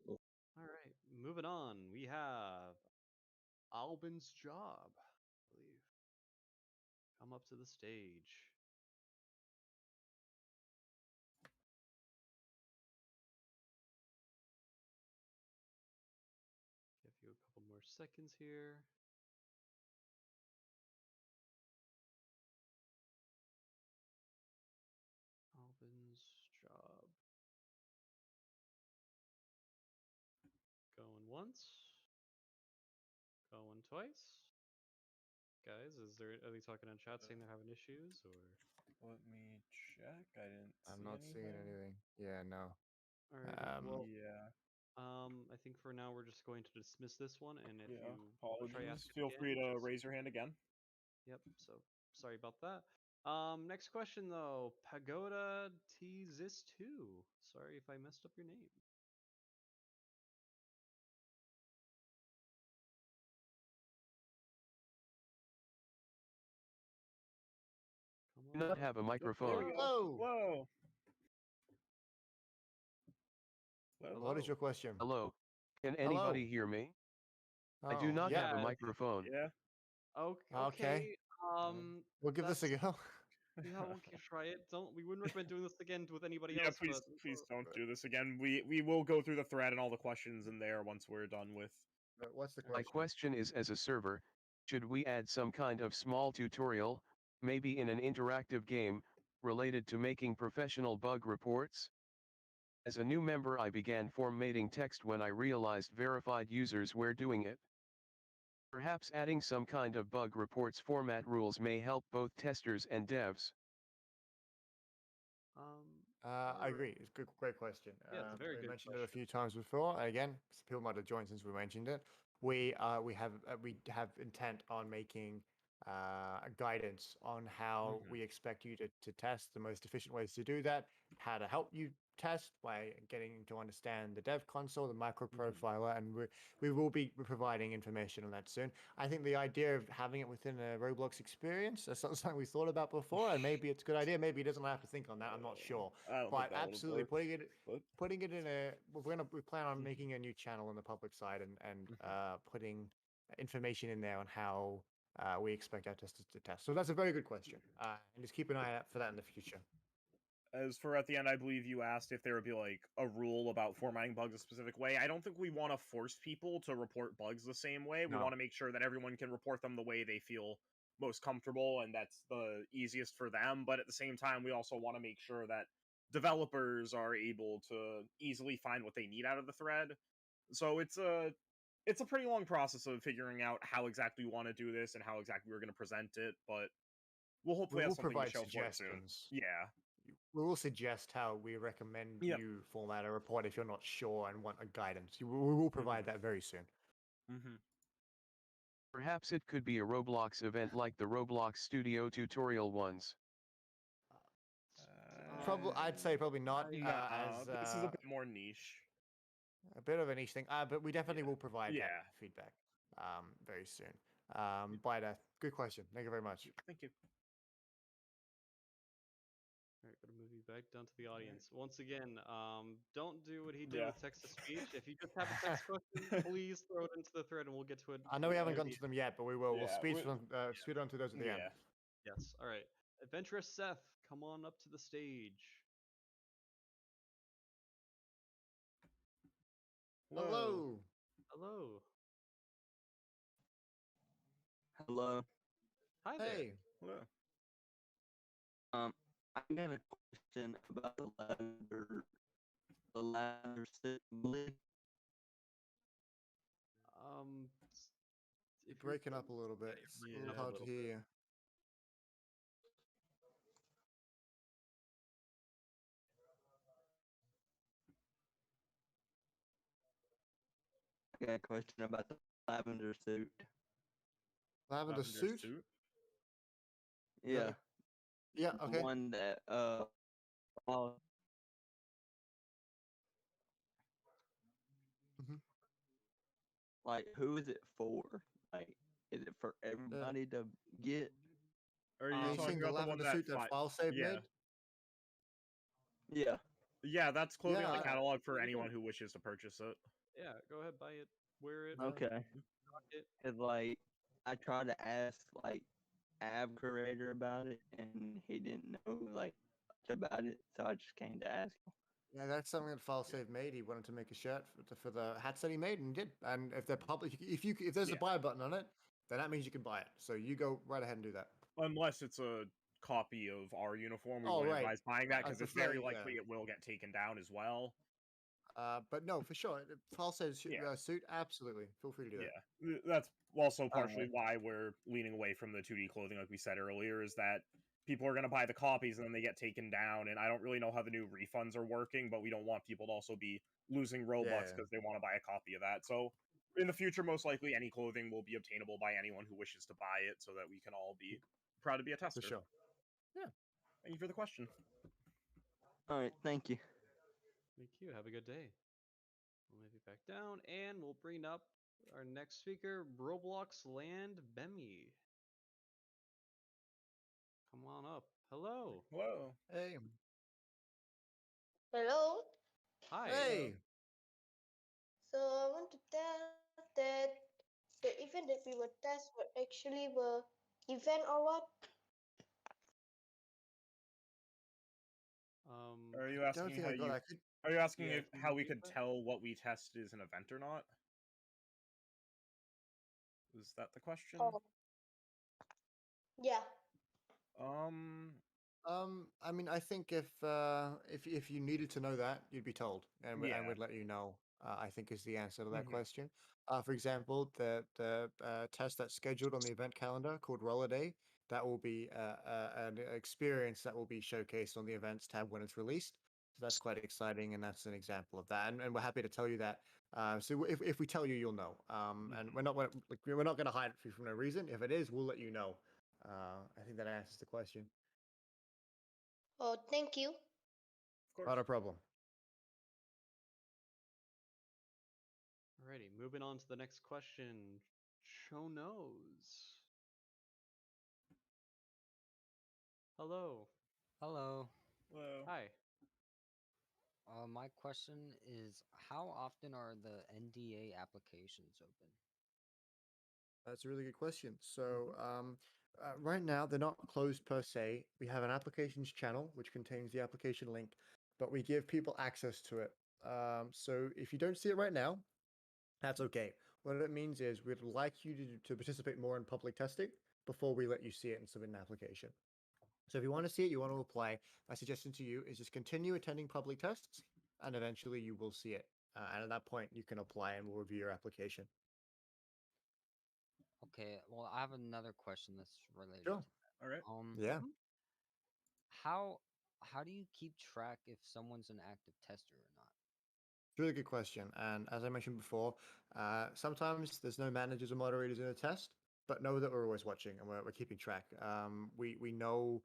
All right. Moving on. We have Albin's job, I believe. Come up to the stage. Give you a couple more seconds here. Albin's job. Going once. Going twice. Guys, are they talking in chat saying they're having issues or? Let me check. I didn't I'm see not seeing anything. Yeah, no. All right. Well, yeah. I think for now we're just going to dismiss this one, and if Yeah. you want to try Apologies. asking Feel again, free to just- raise your hand again. Yep. So sorry about that. Next question though, Pagoda Tzis2. Sorry if I messed up your name. Do not have a microphone. Whoa. Whoa. What is your question? Hello. Can Hello. anybody hear me? I do Oh, not have a yeah. microphone. Yeah. Okay. We'll give this a go. Yeah, okay, try it. We wouldn't recommend doing this again with anybody Yeah, else. please don't do this again. We will go through the thread and all the questions in there once we're done with. What's the My question is, as a server, should we add some kind of small tutorial, maybe in an interactive game, related to making professional bug reports? As a new member, I began formatting text when I realized verified users were doing it. Perhaps adding some kind of bug reports format rules may help both testers and devs. I agree. It's a great question. Yeah, it's a very we good mentioned it a few times before. Again, people might have joined since we mentioned it. We have intent on making guidance on how we expect you to test, the most efficient ways to do that, how to help you test by getting to understand the dev console, the micro profiler, and we will be providing information on that soon. I think the idea of having it within a Roblox experience, that's not something we thought about before, and maybe it's a good idea. Maybe it doesn't have to think on that. I'm not sure. I don't But think that absolutely, would work, putting it in a we plan on making a new channel on the public side and putting information in there on how we expect our testers to test. So that's a very good question, and just keep an eye out for that in the future. As for at the end, I believe you asked if there would be like a rule about formatting bugs a specific way. I don't think we want to force people to report bugs the same way. We No. want to make sure that everyone can report them the way they feel most comfortable and that's the easiest for them. But at the same time, we also want to make sure that developers are able to easily find what they need out of the thread. So it's a pretty long process of figuring out how exactly we want to do this and how exactly we're going to present it, but we'll hopefully have something to show for it soon. Yeah. We will suggest how we recommend you format a report if you're not sure and want a guidance. We will provide that very soon. Perhaps it could be a Roblox event like the Roblox Studio tutorial ones. Probably, I'd say probably not. As this is a bit more niche. A bit of a niche thing, but we definitely will provide Yeah. that feedback very soon. But good question. Thank you very much. Thank you. All right, gotta move you back down to the audience. Once again, don't do what he did with text to speech. If you just have a text question, please throw it into the thread and we'll get to it. I know we haven't gotten to them yet, but we will. We'll Yeah, speed on to those at the end. Yes. All right. Adventurous Seth, come on up to the stage. Hello. Hello. Hello. Hi there. Hey. Hello. I got a question about the ladder symbol. You're breaking up a little bit. It's a little hard to hear you. I got a question about the lavender suit. Lavender suit? Yeah. Yeah, okay. The one that like, who is it for? Like, is it for everybody to get? Are you talking the about the one lavender that suit that file save made? Yeah. Yeah, that's clothing on the Yeah, catalog for there you anyone go. who wishes to purchase it. Yeah, go ahead, buy it, wear it. Okay. rock it. Cause like, I tried to ask like Ab Curator about it, and he didn't know like much about it, so I just came to ask him. Yeah, that's something that FileSave made. He wanted to make a shirt for the hats that he made, and he did. And if they're public, if there's a buy button on it, then that means you can buy it. So you go right ahead and do that. Unless it's a copy of our uniform, we Oh, wouldn't right. advise buying that because I it's very prefer- likely it will get taken down as well. But no, for sure, FileSave suit, absolutely. Feel free to do that. Yeah, that's also partially why we're leaning away from the 2D clothing, like we said earlier, is that people are going to buy the copies and then they get taken down. And I don't really know how the new refunds are working, but we don't want people to also be losing Robux because they want to buy a copy of that. So in the future, most likely any clothing will be obtainable by anyone who wishes to buy it so that we can all be proud to be a tester. For sure. Yeah. Thank you for the question. All right, thank you. Thank you. Have a good day. We'll move you back down, and we'll bring up our next speaker, Roblox Land Bemi. Come on up. Hello. Hello. Hey. Hello. Hi. Hey. So I want to tell that the event that we were test were actually were event or what? Are you I don't asking think how I got you? that. Are you asking Yeah, if can you how we repeat could that? tell what we test is an event or not? Is that the question? Oh. Yeah. I mean, I think if you needed to know that, you'd be told, and Yeah. we'd let you know. I think is the answer to that Mhm. question. For example, the test that's scheduled on the event calendar called Roller Day, that will be an experience that will be showcased on the events tab when it's released. So that's quite exciting, and that's an example of that. And we're happy to tell you that. So if we tell you, you'll know. And we're not going to hide it for no reason. If it is, we'll let you know. I think that answers the question. Oh, thank you. Of course. Not a problem. Alrighty, moving on to the next question. Show knows. Hello. Hello. Hello. Hi. My question is, how often are the NDA applications open? That's a really good question. So, right now they're not closed per se. We have an applications channel which contains the application link, but we give people access to it. So if you don't see it right now, that's okay. What it means is we'd like you to participate more in public testing before we let you see it and submit an application. So if you want to see it, you want to apply, my suggestion to you is just continue attending public tests, and eventually you will see it. And at that point, you can apply and we'll review your application. Okay, well, I have another question that's related Sure. to that. All right. Yeah. How do you keep track if someone's an active tester or not? Really good question. And as I mentioned before, sometimes there's no managers or moderators in a test, but know that we're always watching and we're keeping track. We know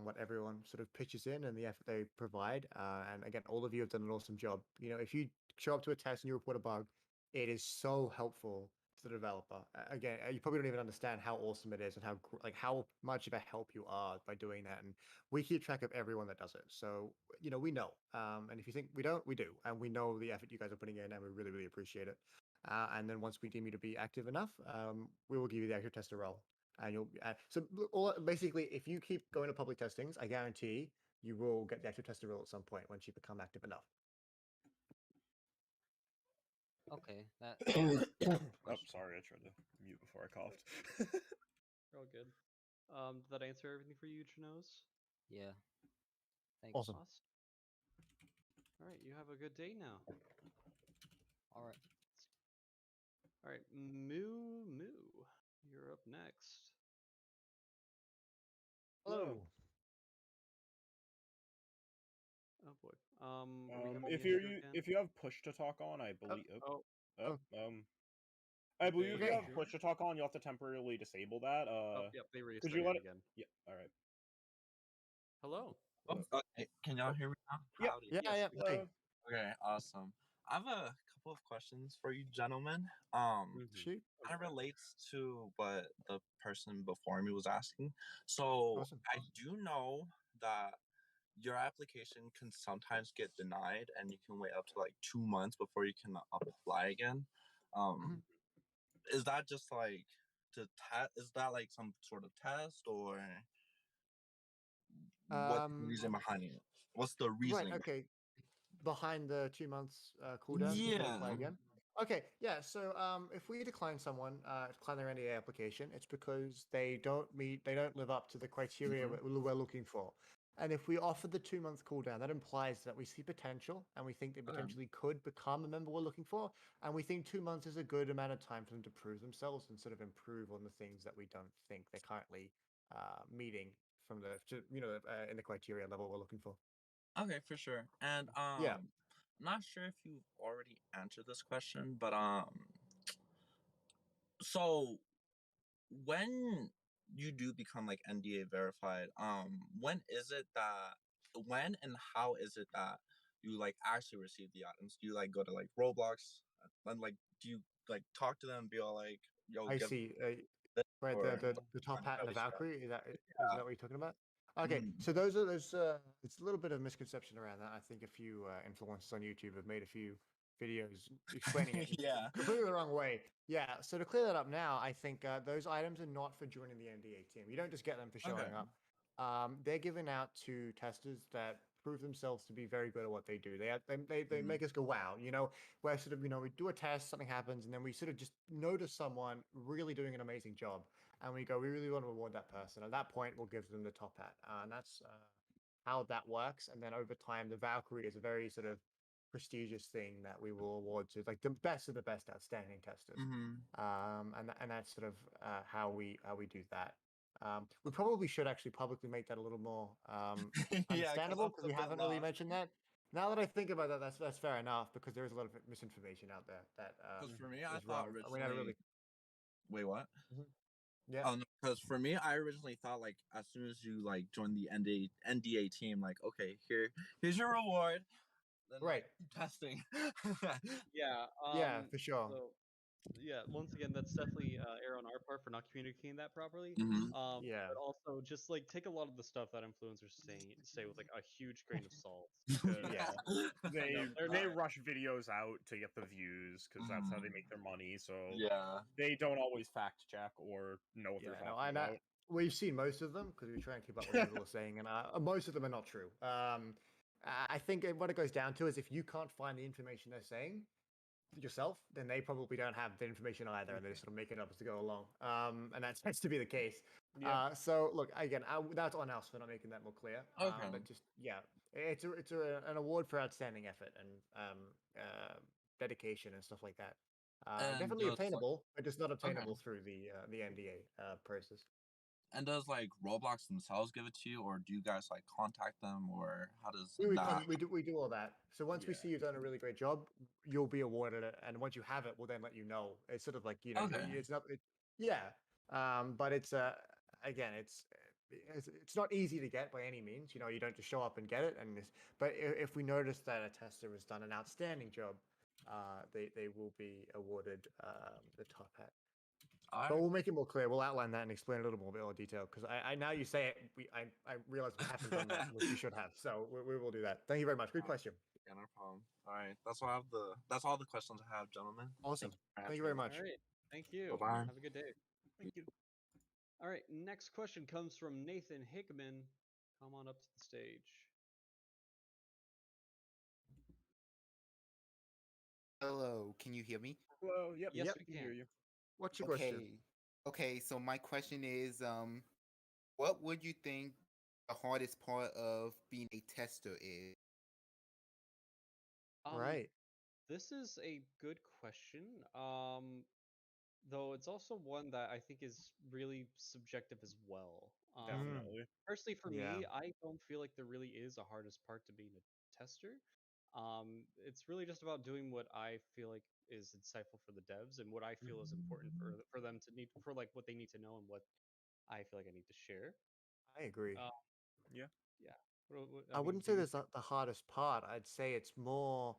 what everyone sort of pitches in and the effort they provide. And again, all of you have done an awesome job. You know, if you show up to a test and you report a bug, it is so helpful to the developer. Again, you probably don't even understand how awesome it is and how much of a help you are by doing that. And we keep track of everyone that does it. So, you know, we know. And if you think we don't, we do. And we know the effort you guys are putting in, and we really, really appreciate it. And then once we deem you to be active enough, we will give you the active tester role. And you'll basically, if you keep going to public testings, I guarantee you will get the active tester role at some point once you become active enough. Okay, that. Oh, sorry, I tried to mute before I coughed. You're all good. Did that answer everything for you, Chinos? Yeah. Thanks. Awesome. All right, you have a good day now. All right. All right, Moo Moo, you're up next. Hello. Oh boy. If you have push to talk on, I believe. I believe if you have push to talk on, you'll have to temporarily disable that. Yep, they could you let it again. Yeah. All right. Hello. Okay, can y'all hear me now? Yeah. Howdy. Yeah. Hey. Okay, awesome. I have a couple of questions for you, gentlemen. Shoot. Kind of relates to what the person before me was asking. So Awesome. I do know that your application can sometimes get denied, and you can wait up to like 2 months before you can apply again. Is that just like to test? Is that like some sort of test, or what's the reason behind it? What's the reasoning? Right. Okay. Behind the 2 months cooldown before you apply again. Okay, yeah. So if we decline someone, decline their NDA application, it's because they don't live up to the criteria we're looking for. And if we offer the 2 month cooldown, that implies that we see potential and we think they potentially could become a member we're looking for. And we think 2 months is a good amount of time for them to prove themselves and sort of improve on the things that we don't think they're currently meeting from the in the criteria level we're looking for. Okay, for sure. And Yeah. I'm not sure if you've already answered this question, but so when you do become like NDA verified, when and how is it that you like actually receive the items? Do you like go to like Roblox and like do you like talk to them and be all like, yo, I give see. this Right, or the top hat and the Valkyrie. Is that Yeah. what you're talking about? Okay, Mhm. so those are those. It's a little bit of misconception around that. I think a few influencers on YouTube have made a few videos explaining it Yeah. completely the wrong way. Yeah. So to clear that up now, I think those items are not for joining the NDA team. You don't just get them for showing Okay. up. They're given out to testers that prove themselves to be very good at what they do. They make us go, wow, where sort of, we do a test, something happens, and then we sort of just notice someone really doing an amazing job. And we go, we really want to reward that person. At that point, we'll give them the top hat. And that's how that works. And then over time, the Valkyrie is a very sort of prestigious thing that we will award to like the best of the best outstanding testers. And that's sort of how we do that. We probably should actually publicly make that a little more understandable because we haven't really mentioned that. Now that I think about that, that's fair enough because there is a lot of misinformation out there that Because for me, I is thought wrong. We originally. never really. Wait, what? Yeah. Oh no, because for me, I originally thought like as soon as you like join the NDA team, like okay, here's your reward. Then Right. like, testing. Yeah. Yeah, for sure. So, yeah, once again, that's definitely error on our part for not communicating that properly. Mhm. Yeah. But also just like take a lot of the stuff that influencers say with like a huge grain of salt. Because, Yeah, they're they not. rush videos out to get the views because that's how they Mhm. make their money. So Yeah. they don't always fact check or know what they're No, talking about. we've seen most of them because we try and keep up with what people are saying, and most of them are not true. I think what it goes down to is if you can't find the information they're saying yourself, then they probably don't have the information either, and they just sort of make it up as they go along. And that tends to be the case. Yeah. So look, again, that's on us for not making that more clear. Okay. But just it's an award for outstanding effort and dedication and stuff like that. And Definitely does obtainable, but just not okay. obtainable through the NDA process. And does like Roblox themselves give it to you, or do you guys like contact them, or how does that? We do all that. So once we Yeah. see you've done a really great job, you'll be awarded it, and once you have it, we'll then let you know. It's sort of like Okay. it's not, yeah. But it's again, it's not easy to get by any means. You don't just show up and get it. But if we notice that a tester has done an outstanding job, they will be awarded the top hat. But we'll make it more clear. We'll outline that and explain a little more detail because I now you say it, I realize we haven't done that, which we should have. So we will do that. Thank you very much. Good question. Yeah, no problem. All right, that's all the questions I have, gentlemen. Awesome. for Thank you very answering much. All right. Thank you. Bye-bye. Have a good day. Thank you. All right. Next question comes from Nathan Hickman. Come on up to the stage. Hello, can you hear me? Well, yep, Yes, Yep. we we can can. hear you. What's your Okay. question? Okay, so my question is, what would you think the hardest part of being a tester is? Right. This is a good question. Though it's also one that I think is really subjective as well. Definitely. Personally, for Yeah. me, I don't feel like there really is a hardest part to being a tester. It's really just about doing what I feel like is insightful for the devs and what I feel is important for them to need for like what they need to know and what I feel like I need to share. I agree. Yeah. Yeah. I wouldn't say that's the hardest part. I'd say it's more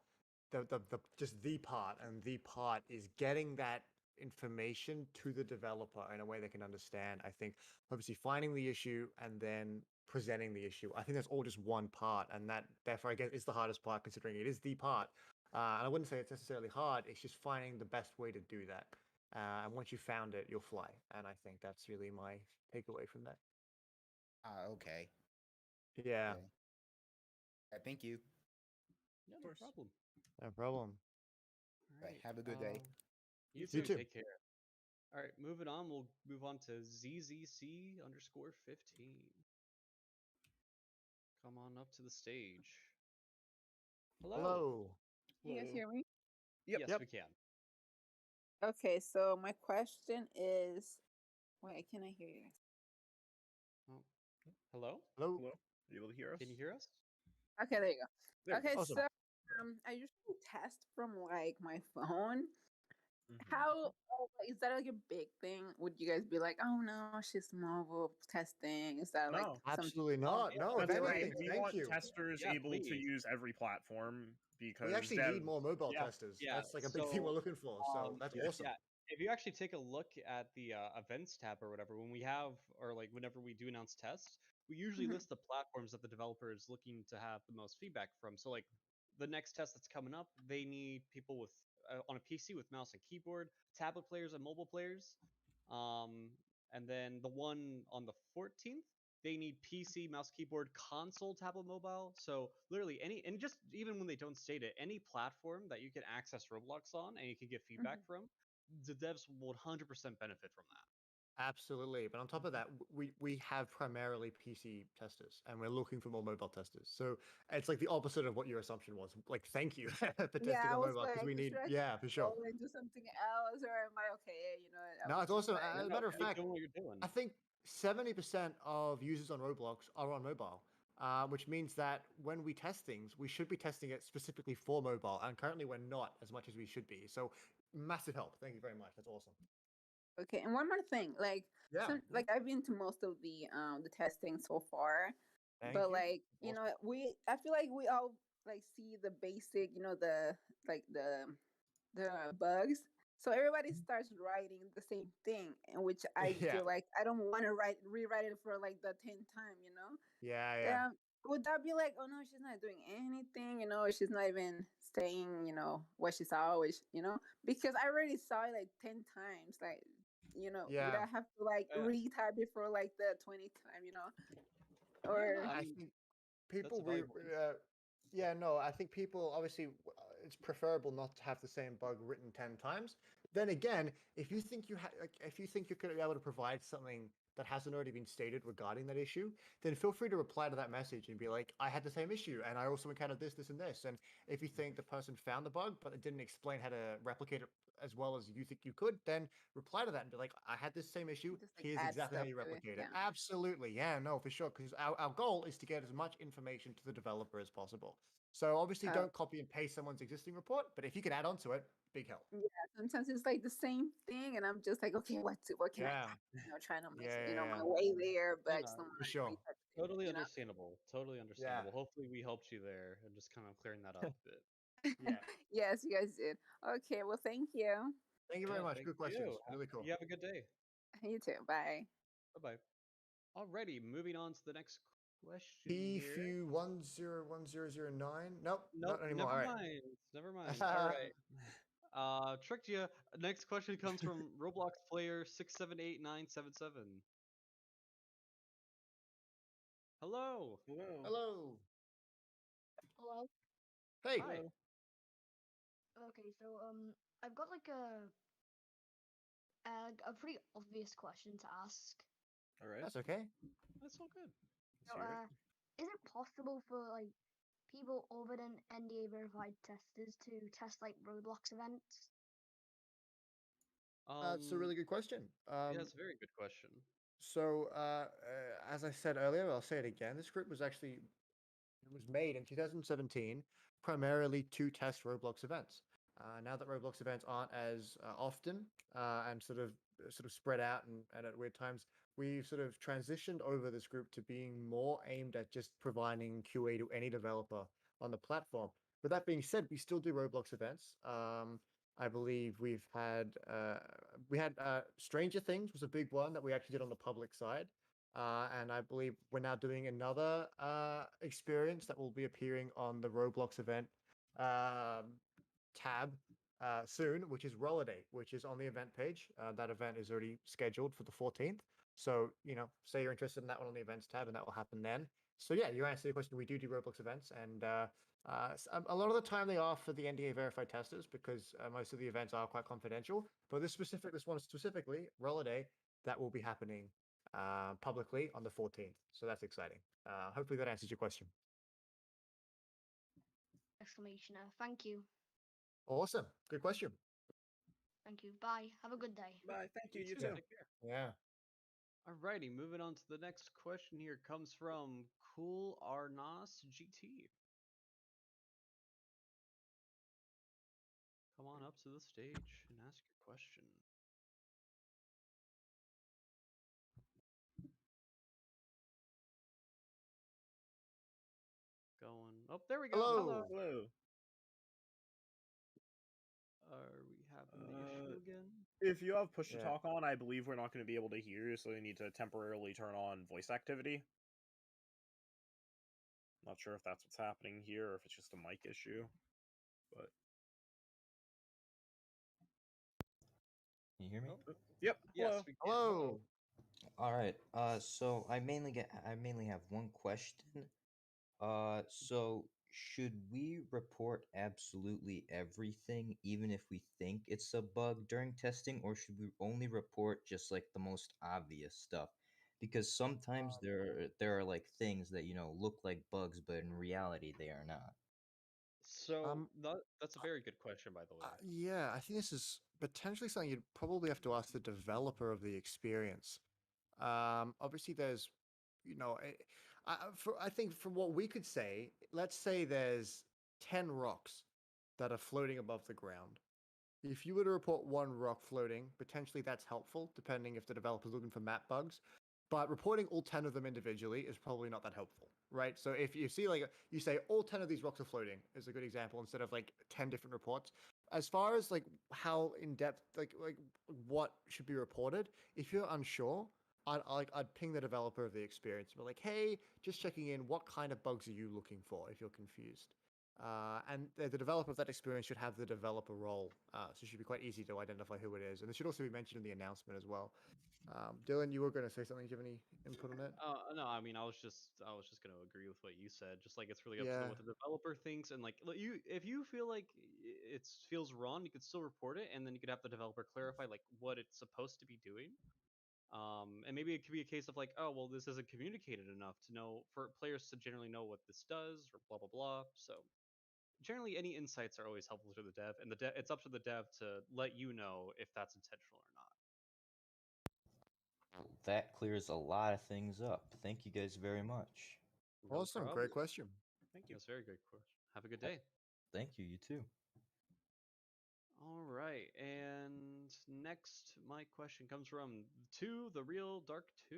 the just the part, and the part is getting that information to the developer in a way they can understand. I think obviously finding the issue and then presenting the issue. I think that's all just one part, and that therefore I guess is the hardest part considering it is the part. And I wouldn't say it's necessarily hard. It's just finding the best way to do that. And once you found it, you'll fly. And I think that's really my takeaway from that. Okay. Yeah. Okay. Thank you. Yeah, no problem. No problem. All right. Have a good day. You You too. too. Take care. All right, moving on. We'll move on to ZZC_15. Come on up to the stage. Hello. Hello. Can you guys hear me? Yes, Yep. we can. Okay, so my question is, wait, can I hear you guys? Oh, Hello? Hello? Hello? Are you able to hear us? Can you hear us? Okay, there you go. There we go. Okay, Awesome. so I usually test from like my phone. How is that like a big thing? Would you guys be like, oh no, she's mobile testing? Is that like No. Absolutely not. No, if That's right. anything, We thank want you. testers Yeah, able to please. use every platform because We actually need more mobile Yeah, testers. yeah. That's like a big thing we're looking for. So that's awesome. Yeah, if you actually take a look at the events tab or whatever, when we have or like whenever we do announce tests, we usually Mhm. list the platforms that the developer is looking to have the most feedback from. So like the next test that's coming up, they need people with on a PC with mouse and keyboard, tablet players and mobile players. And then the one on the 14th, they need PC, mouse, keyboard, console, tablet, mobile. So literally any, and just even when they don't state it, any platform that you can access Roblox on and you can get feedback from, the devs will 100% benefit from that. Absolutely. But on top of that, we have primarily PC testers and we're looking for more mobile testers. So it's like the opposite of what your assumption was. Like, thank you for testing Yeah, I on was mobile because like, we need, should I yeah, for sure. go and do something else, or am I okay? You know, I No, was it's just also, like, as a matter of keep fact, doing what you're doing. I think 70% of users on Roblox are on mobile, which means that when we test things, we should be testing it specifically for mobile. And currently we're not as much as we should be. So massive help. Thank you very much. That's awesome. okay, and one more thing, like, Yeah. like I've been to most of the testing so far, Thank but you. like you know, I feel like we all like see the basic, you know, the like the bugs. So everybody starts writing the same thing, in which I Yeah. feel like I don't want to rewrite it for like the 10th time, you know. Yeah. Would that be like, oh no, she's not doing anything, you know, she's not even saying, you know, what she's always, you know, because I already saw it like 10 times, like, you know, would Yeah. I have to like retype it for like the 20th time, you know, or I think people yeah, no, I think people obviously it's preferable not to have the same bug written 10 times. Then again, if you think if you think you're going to be able to provide something that hasn't already been stated regarding that issue, then feel free to reply to that message and be like, I had the same issue and I also encountered this, this, and this. And if you think the person found the bug but it didn't explain how to replicate it as well as you think you could, then reply to that and be like, I had this same issue. just like Here's add exactly how stuff you to it? replicate it. Yeah. Absolutely. Yeah, no, for sure. Because our goal is to get as much information to the developer as possible. So obviously don't copy and paste someone's existing report, but if you can add on to it, big help. Yeah, sometimes it's like the same thing, and I'm just like, okay, what can I type? You know, trying to make you know my way there, but I just don't want to sure. retype it, Totally you know? understandable. Totally understandable. Hopefully we helped you there and just kind of clearing that up a bit. Yeah. Yes, you guys did. Okay, well, thank you. Thank you very much. Thank Good questions. you. Really cool. You have a good day. You too. Bye. Bye bye. Alrighty, moving on to the next question here. PFU101009. Nope, Nope, not anymore. never All right. mind. Never mind. All right. Tricked you. Next question comes from Roblox player 678977. Hello. Hello. Hello. Hey. Hi. Okay, so I've got like a pretty obvious question to ask. All right. That's okay. That's all good. So, is it possible for like people other than NDA verified testers to test like Roblox events? That's a really good question. Yeah, that's a very good question. So, as I said earlier, I'll say it again. This group was actually it was made in 2017 primarily to test Roblox events. Now that Roblox events aren't as often and sort of spread out and at weird times, we've sort of transitioned over this group to being more aimed at just providing QA to any developer on the platform. With that being said, we still do Roblox events. I believe we had Stranger Things was a big one that we actually did on the public side. And I believe we're now doing another experience that will be appearing on the Roblox event tab soon, which is Roller Day, which is on the event page. That event is already scheduled for the 14th. So, you know, say you're interested in that one on the events tab, and that will happen then. So, yeah, you answered the question. We do Roblox events, and a lot of the time they are for the NDA verified testers because most of the events are quite confidential. But this one specifically, Roller Day, that will be happening publicly on the 14th. So that's exciting. Hopefully that answers your question. Exclamation. Thank you. Awesome. Good question. Thank you. Bye. Have a good day. Bye. Thank you. You Yeah. too. Yeah. Alrighty, moving on to the next question here comes from Cool Arnas GT. Come on up to the stage and ask your question. Going. Oh, there we go. Hello. Hello. Are we having the issue again? If you have push to Yeah. talk on, I believe we're not going to be able to hear you, so you need to temporarily turn on voice activity. Not sure if that's what's happening here or if it's just a mic issue, but Can you hear me? oh, yep. Yes, Hello. we can. Hello. All right. So I mainly have one question. So should we report absolutely everything, even if we think it's a bug during testing, or should we only report just like the most obvious stuff? Because sometimes there are like things that look like bugs, but in reality they are not. So that's a very good question, by the way. Yeah, I think this is potentially something you'd probably have to ask the developer of the experience. Obviously, there's, I think from what we could say, let's say there's 10 rocks that are floating above the ground. If you were to report one rock floating, potentially that's helpful, depending if the developer's looking for map bugs. But reporting all 10 of them individually is probably not that helpful, right? So if you see, like, you say all 10 of these rocks are floating is a good example instead of like 10 different reports. As far as like how in depth, like what should be reported, if you're unsure, I'd ping the developer of the experience, but like, hey, just checking in, what kind of bugs are you looking for if you're confused? And the developer of that experience should have the developer role, so it should be quite easy to identify who it is. And it should also be mentioned in the announcement as well. Dylan, you were going to say something. Do you have any input on it? No, I mean, I was just gonna agree with what you said. Just like it's really up to Yeah. what the developer thinks, and like if you feel like it feels wrong, you could still report it, and then you could have the developer clarify like what it's supposed to be doing. And maybe it could be a case of like, oh, well, this isn't communicated enough to know for players to generally know what this does, or blah blah blah. So generally, any insights are always helpful to the dev, and it's up to the dev to let you know if that's intentional or not. Well, that clears a lot of things up. Thank you guys very much. No Awesome. problem. Great question. Thank you. That's very good question. Have a good day. Thank you. You too. All right, and next, my question comes from the Real Dark 2.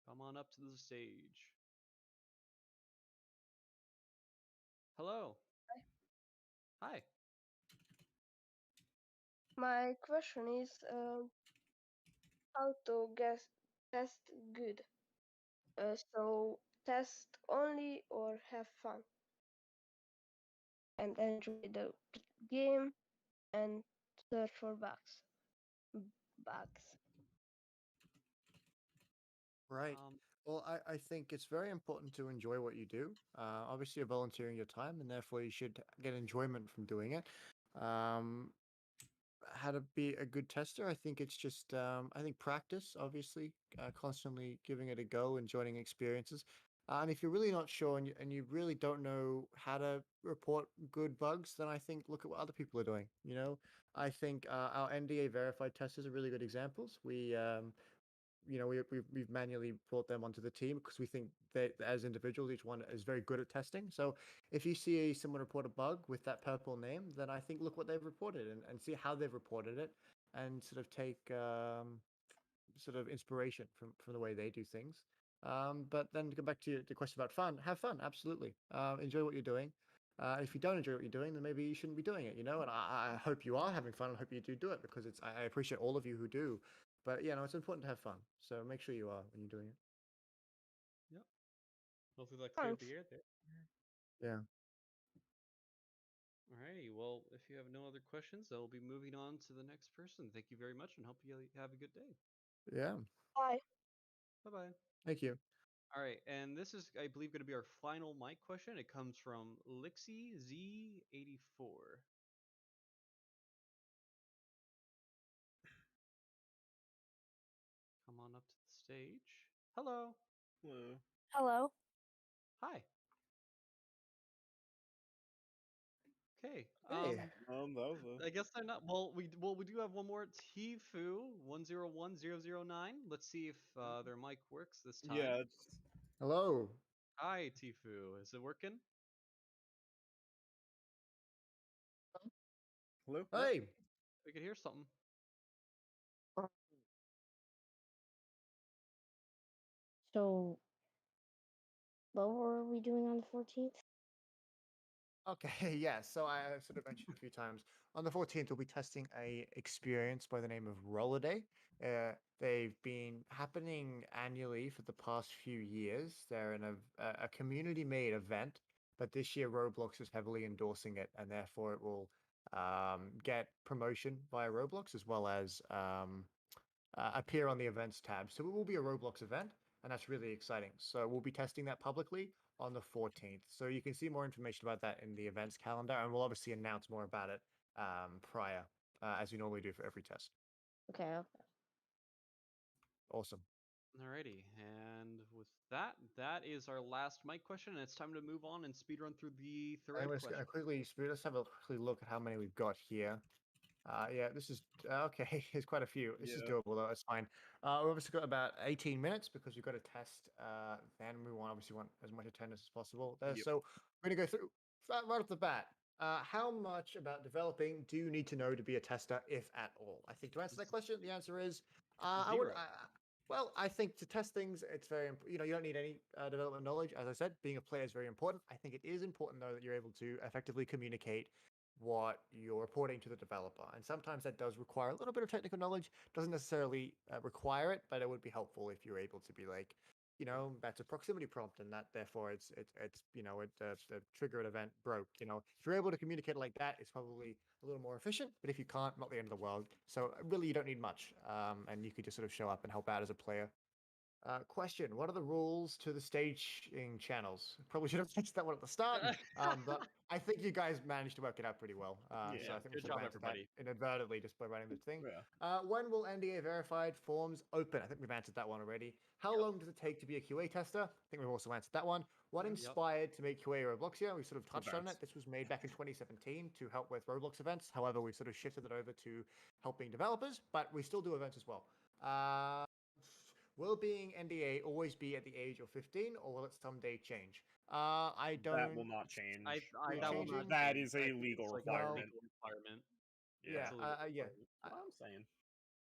Come on up to the stage. Hello. Hi. My question is how to test good. So test only or have fun and enjoy the game and search for bugs. Bugs. Right. Well, I think it's very important to enjoy what you do. Obviously, you're volunteering your time, and therefore you should get enjoyment from doing it. How to be a good tester? I think it's just, I think practice, obviously, constantly giving it a go and joining experiences. And if you're really not sure and you really don't know how to report good bugs, then I think look at what other people are doing. I think our NDA verified testers are really good examples. We've manually brought them onto the team because we think that as individuals, each one is very good at testing. So if you see someone report a bug with that purple name, then I think look what they've reported and see how they've reported it and sort of take sort of inspiration from the way they do things. But then to go back to the question about fun, have fun, absolutely. Enjoy what you're doing. If you don't enjoy what you're doing, then maybe you shouldn't be doing it, And I hope you are having fun. I hope you do it because I appreciate all of you who do. But it's important to have fun. So make sure you are when you're doing it. Yep. Hopefully that cleared the air there. Yeah. Alrighty. Well, if you have no other questions, I'll be moving on to the next person. Thank you very much, and hope you have a good day. Yeah. Bye. Bye bye. Thank you. All right, and this is, I believe, going to be our final mic question. It comes from Lixie Z84. Come on up to the stage. Hello. Hello. Hello. Hi. Okay. Hey. That was a... I guess they're not. Well, we do have one more. Tifu 101009. Let's see if their mic works this time. Yeah. Hello. Hi, Tifu. Is it working? Hello. Hey. We could hear something. So, what were we doing on the 14th? Okay, yeah. So I sort of mentioned a few times. On the 14th, we'll be testing a experience by the name of Roller Day. They've been happening annually for the past few years. They're in a community-made event, but this year Roblox is heavily endorsing it, and therefore it will get promotion via Roblox as well as appear on the events tab. So it will be a Roblox event, and that's really exciting. So we'll be testing that publicly on the 14th. So you can see more information about that in the events calendar, and we'll obviously announce more about it prior, as we normally do for every test. Okay. Awesome. Alrighty, and with that, that is our last mic question, and it's time to move on and speed run through the thread Anyways, question. let's have a quickly look at how many we've got here. Yeah, this is okay. There's quite a few. This is Yeah. doable though. It's fine. We've obviously got about 18 minutes because we've got to test. Then we obviously want as much attendance as possible. Yep. So we're gonna go through right off the bat. How much about developing do you need to know to be a tester, if at all? I think to answer that question, the answer is I would. Zero. Well, I think to test things, it's very important. You don't need any development knowledge. As I said, being a player is very important. I think it is important though that you're able to effectively communicate what you're reporting to the developer. And sometimes that does require a little bit of technical knowledge. Doesn't necessarily require it, but it would be helpful if you're able to be like, that's a proximity prompt, and that therefore the triggered event broke. If you're able to communicate like that, it's probably a little more efficient. But if you can't, not the end of the world. So really, you don't need much, and you could just sort of show up and help out as a player. Question: what are the rules to the staging channels? Probably should have mentioned that one at the start, but I think you guys managed to work it out pretty well. So I think we good should have job, answered that everybody. inadvertently just by running the thing. Yeah. When will NDA verified forms open? I think we've answered that one already. How long does it take to be a QA tester? I think we've also answered that one. What inspired to make QA Robloxia? We sort of touched on it. This was made back in 2017 to help with Roblox events. However, we sort of shifted it over to helping developers, but we still do events as well. Will being NDA always be at the age of 15, or will it someday change? I don't. That will not change. That will not That change. is I a think legal it's like requirement. legal requirement. Yeah, It's a legal yeah. requirement. That's what I'm saying.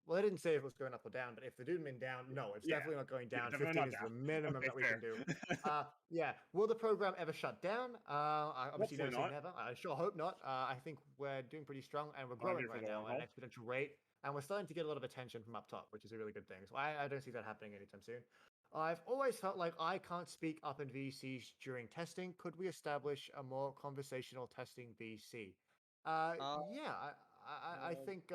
Well, I didn't say if it was going up or down, but if the dude been down, no, it's definitely not going down. definitely 15 not is down. the minimum Okay, that we fair. can do. Yeah. Will the program ever shut down? I obviously never Hopefully say not. never. I sure hope not. I think we're doing pretty strong and we're I'm growing here for right the now long at an haul. exponential rate. And we're starting to get a lot of attention from up top, which is a really good thing. So I don't see that happening anytime soon. I've always felt like I can't speak up in VCs during testing. Could we establish a more conversational testing VC? Yeah, I think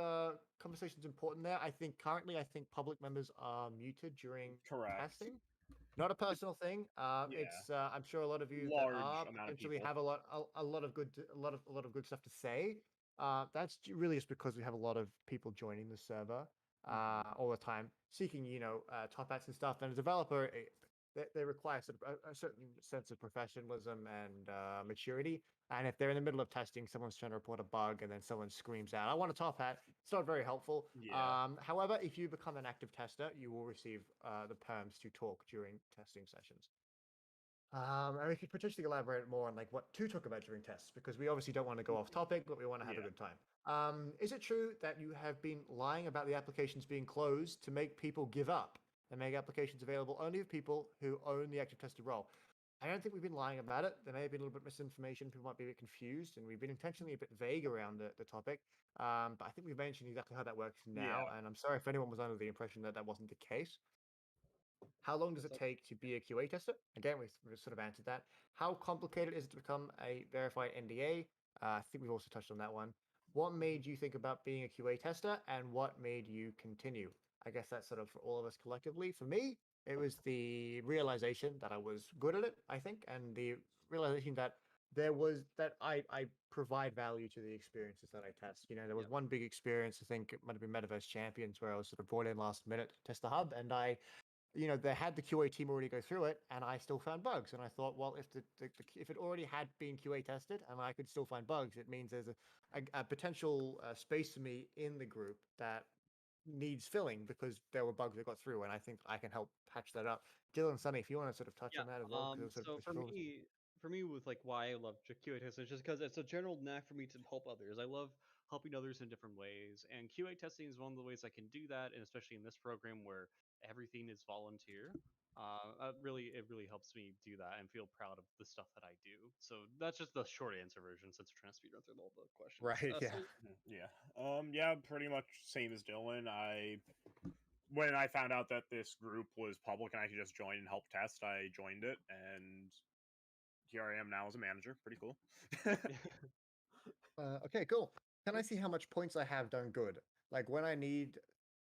conversation's important there. I think currently, public members are muted during testing. Not a personal thing. It's I'm sure a lot of you that Large are amount of potentially people. have a lot of good stuff to say. That's really just because we have a lot of people joining the server all the time, seeking top hats and stuff. And a developer, they require sort of a certain sense of professionalism and maturity. And if they're in the middle of testing, someone's trying to report a bug, and then someone screams out, "I want a top hat," it's not very helpful. Yeah. However, if you become an active tester, you will receive the perms to talk during testing sessions. And we could potentially elaborate more on like what to talk about during tests, because we obviously don't want to go off topic, but we want to have a good time. Is it true that you have been lying about the applications being closed to make people give up and make applications available only to people who own the active tester role? I don't think we've been lying about it. There may have been a little bit of misinformation. People might be a bit confused, and we've been intentionally a bit vague around the topic. But I think we've mentioned exactly how that works now, and I'm sorry if anyone was under the impression that that wasn't the case. How long does it take to be a QA tester? Again, we've sort of answered that. How complicated is it to become a verified NDA? I think we've also touched on that one. What made you think about being a QA tester, and what made you continue? I guess that's sort of for all of us collectively. For me, it was the realization that I was good at it, I think, and the realization that I provide value to the experiences that I test. There was one big experience, I think it might have been Metaverse Champions, where I was sort of brought in last minute to test the hub, and I they had the QA team already go through it, and I still found bugs. And I thought, well, if it already had been QA tested and I could still find bugs, it means there's a potential space for me in the group that needs filling because there were bugs that got through, and I think I can help patch that up. Dylan, Sunny, if you want to sort of touch on that as well, So for me, with like why I love QA testing, is just because it's a general knack for me to help others. I love helping others in different ways, and QA testing is one of the ways I can do that, and especially in this program where everything is volunteer. It really helps me do that and feel proud of the stuff that I do. So that's just the short answer version, since we're trying to speed run through all the questions. Right? Yeah. Yeah, pretty much same as Dylan. When I found out that this group was public and I could just join and help test, I joined it, and here I am now as a manager. Pretty cool. Okay, cool. Can I see how much points I have done good? Like when I need,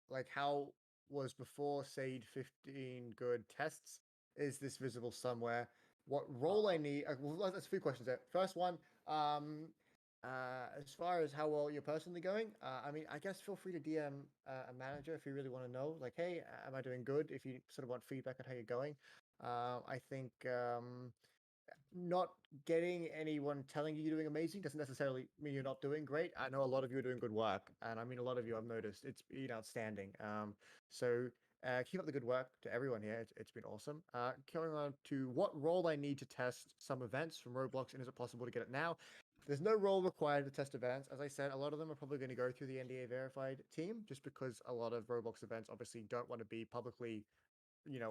like how was before SAID 15 good tests? Is this visible somewhere? What role I need? Well, that's a few questions there. First one, as far as how well you're personally going, I mean, I guess feel free to DM a manager if you really want to know. Like, hey, am I doing good? If you sort of want feedback on how you're going, I think not getting anyone telling you you're doing amazing doesn't necessarily mean you're not doing great. I know a lot of you are doing good work, and I mean a lot of you I've noticed it's been outstanding. So keep up the good work to everyone here. It's been awesome. Going on to what role I need to test some events from Roblox, and is it possible to get it now? There's no role required to test events. As I said, a lot of them are probably going to go through the NDA verified team, just because a lot of Roblox events obviously don't want to be publicly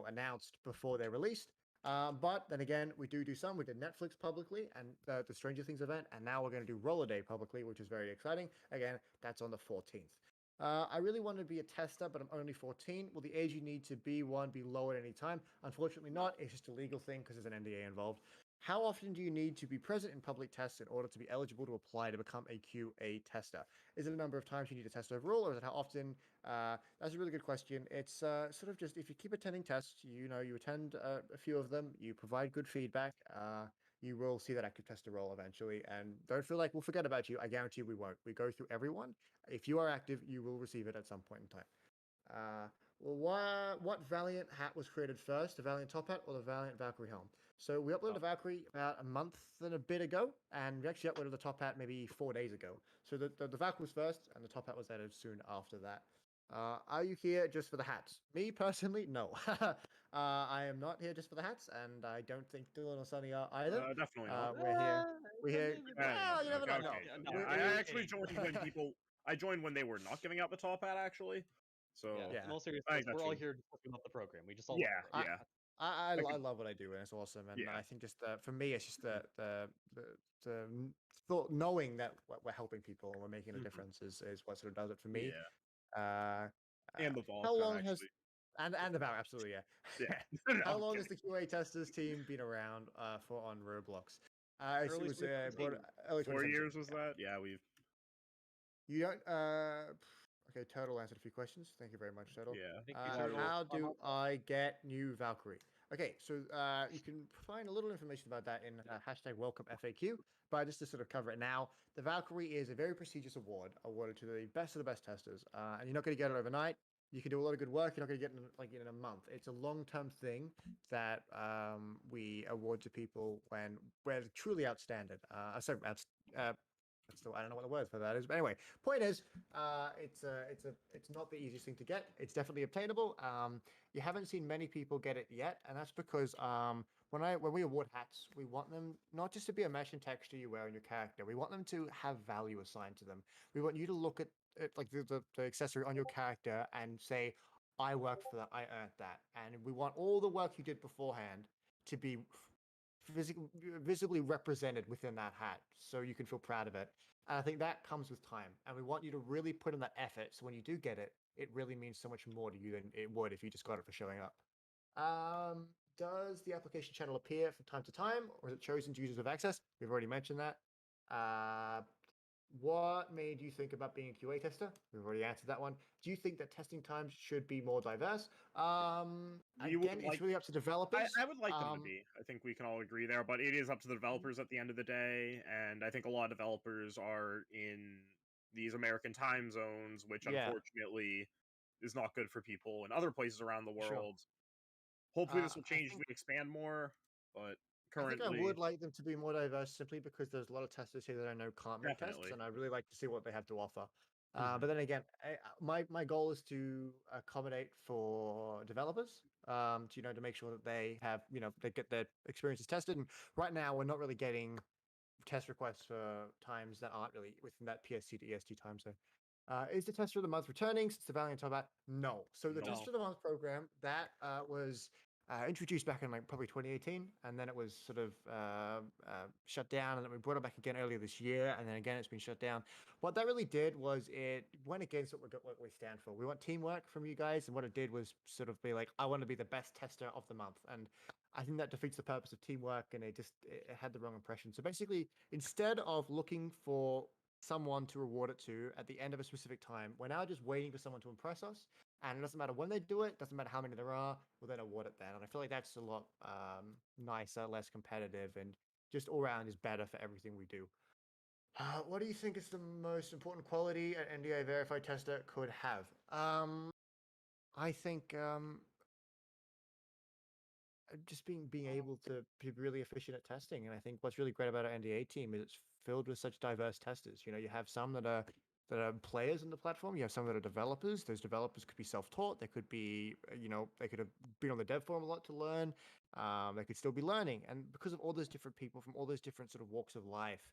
announced before they're released. But then again, we do some. We did Netflix publicly and the Stranger Things event, and now we're going to do Roller Day publicly, which is very exciting. Again, that's on the 14th. I really want to be a tester, but I'm only 14. Will the age you need to be one be lowered at any time? Unfortunately not. It's just a legal thing because there's an NDA involved. How often do you need to be present in public tests in order to be eligible to apply to become a QA tester? Is it a number of times you need to test overall, or is it how often? That's a really good question. It's sort of just if you keep attending tests, you attend a few of them, you provide good feedback, you will see that active tester role eventually. And don't feel like we'll forget about you. I guarantee we won't. We go through everyone. If you are active, you will receive it at some point in time. What Valiant hat was created first, the Valiant top hat or the Valiant Valkyrie helm? So we uploaded the Valkyrie about a month and a bit ago, and we actually uploaded the top hat maybe 4 days ago. So the Valkyrie was first, and the top hat was added soon after that. Are you here just for the hats? Me personally, no. I am not here just for the hats, and I don't think Dylan or Sunny are either. Definitely not. We're here. We're here. Well, You never know. Okay. I actually joined when people. I joined when they were not giving out the top hat, actually. So In all seriousness, we're all here talking about the program. We just all love the program. I love what I do, and it's awesome. And I think just for me, it's just the thought, knowing that we're helping people and we're making a difference is what sort of does it for me. And the Volcon, how long actually. has and the Valve, absolutely, yeah. No, how I'm long kidding. has the QA testers team been around for on Roblox? It Early was 2017. early 4 2017. years was that? Yeah, we've. You don't. Okay, Turtle answered a few questions. Thank you very much, Turtle. Yeah. Thank you, Turtle. How do I get new Valkyrie? Okay, so you can find a little information about that in hashtag welcome FAQ. But just to sort of cover it now, the Valkyrie is a very prestigious award awarded to the best of the best testers, and you're not going to get it overnight. You can do a lot of good work. You're not going to get it in a month. It's a long-term thing that we award to people when we're truly outstanding. Sorry, still, I don't know what the word for that is, but anyway, point is, it's not the easiest thing to get. It's definitely obtainable. You haven't seen many people get it yet, and that's because when we award hats, we want them not just to be a mesh and texture you wear on your character. We want them to have value assigned to them. We want you to look at it, like the accessory on your character and say, "I worked for that. I earned that." And we want all the work you did beforehand to be visibly represented within that hat, so you can feel proud of it. And I think that comes with time. And we want you to really put in that effort, so when you do get it, it really means so much more to you than it would if you just got it for showing up. Does the application channel appear from time to time, or is it chosen to users with access? We've already mentioned that. What made you think about being a QA tester? We've already answered that one. Do you think that testing times should be more diverse? Again, it's really up to developers. I would like them to be. I think we can all agree there, but it is up to the developers at the end of the day, and I think a lot of developers are in these American time zones, which unfortunately is not good for people in other places around the world. Hopefully, this will I change if think we expand more. But I think I currently, would like them to be more diverse simply because there's a lot of testers here that I know can't make tests, definitely. and I really like to see what they have to offer. Mhm. But then again, my goal is to accommodate for developers, to make sure that they have, they get their experiences tested. And right now, we're not really getting test requests for times that aren't really within that PST to EST time zone. Is the tester of the month returning since the Valiant top hat? No. So the No. tester of the month program that was introduced back in like probably 2018, and then it was sort of shut down, and then we brought it back again earlier this year, and then again it's been shut down. What that really did was it went against what we stand for. We want teamwork from you guys, and what it did was sort of be like, I want to be the best tester of the month, and I think that defeats the purpose of teamwork, and it had the wrong impression. So basically, instead of looking for someone to reward it to at the end of a specific time, we're now just waiting for someone to impress us, and it doesn't matter when they do it, doesn't matter how many there are, we'll then award it then. And I feel like that's a lot nicer, less competitive, and just all around is better for everything we do. What do you think is the most important quality an NDA verified tester could have? I think just being able to be really efficient at testing. And I think what's really great about our NDA team is it's filled with such diverse testers. You have some that are players in the platform. You have some that are developers. Those developers could be self-taught. They could be, they could have been on the dev forum a lot to learn. They could still be learning. And because of all those different people from all those different sort of walks of life,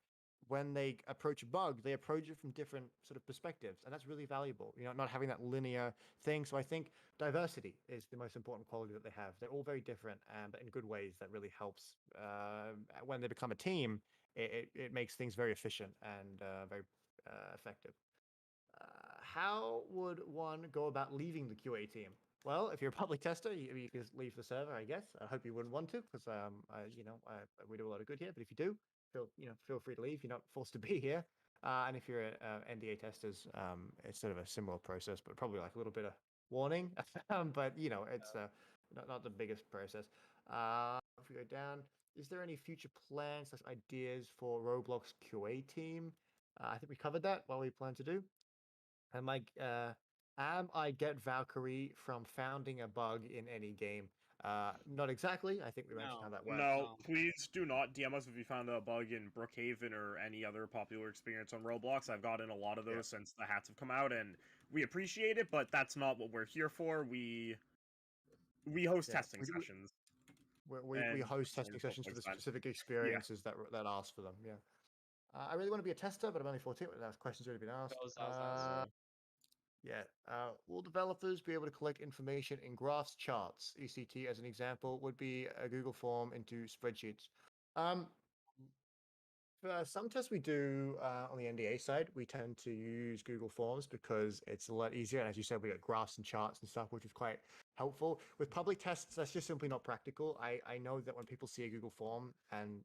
when they approach a bug, they approach it from different sort of perspectives, and that's really valuable. Not having that linear thing. So I think diversity is the most important quality that they have. They're all very different, but in good ways. That really helps when they become a team. It makes things very efficient and very effective. How would one go about leaving the QA team? Well, if you're a public tester, you can just leave the server, I guess. I hope you wouldn't want to, because we do a lot of good here. But if you do, feel free to leave. You're not forced to be here. And if you're NDA testers, it's sort of a similar process, but probably like a little bit of warning. But it's not the biggest process. If we go down, is there any future plans / ideas for Roblox QA team? I think we covered that. What we plan to do. And am I get Valkyrie from founding a bug in any game? Not exactly. I think we mentioned how that works. No, please do not DM us if you found a bug in Brookhaven or any other popular experience on Roblox. I've gotten a lot of those since the hats have come out, and we appreciate it, but that's not what we're here for. We host testing sessions. We host testing sessions for the specific experiences that ask for them. Yeah. I really want to be a tester, but I'm only 14. That question's already been asked. Yeah. Will developers be able to collect information in graphs, charts? ECT, as an example, would be a Google form into spreadsheets. For some tests we do on the NDA side, we tend to use Google Forms because it's a lot easier. And as you said, we got graphs and charts and stuff, which is quite helpful. With public tests, that's just simply not practical. I know that when people see a Google form and,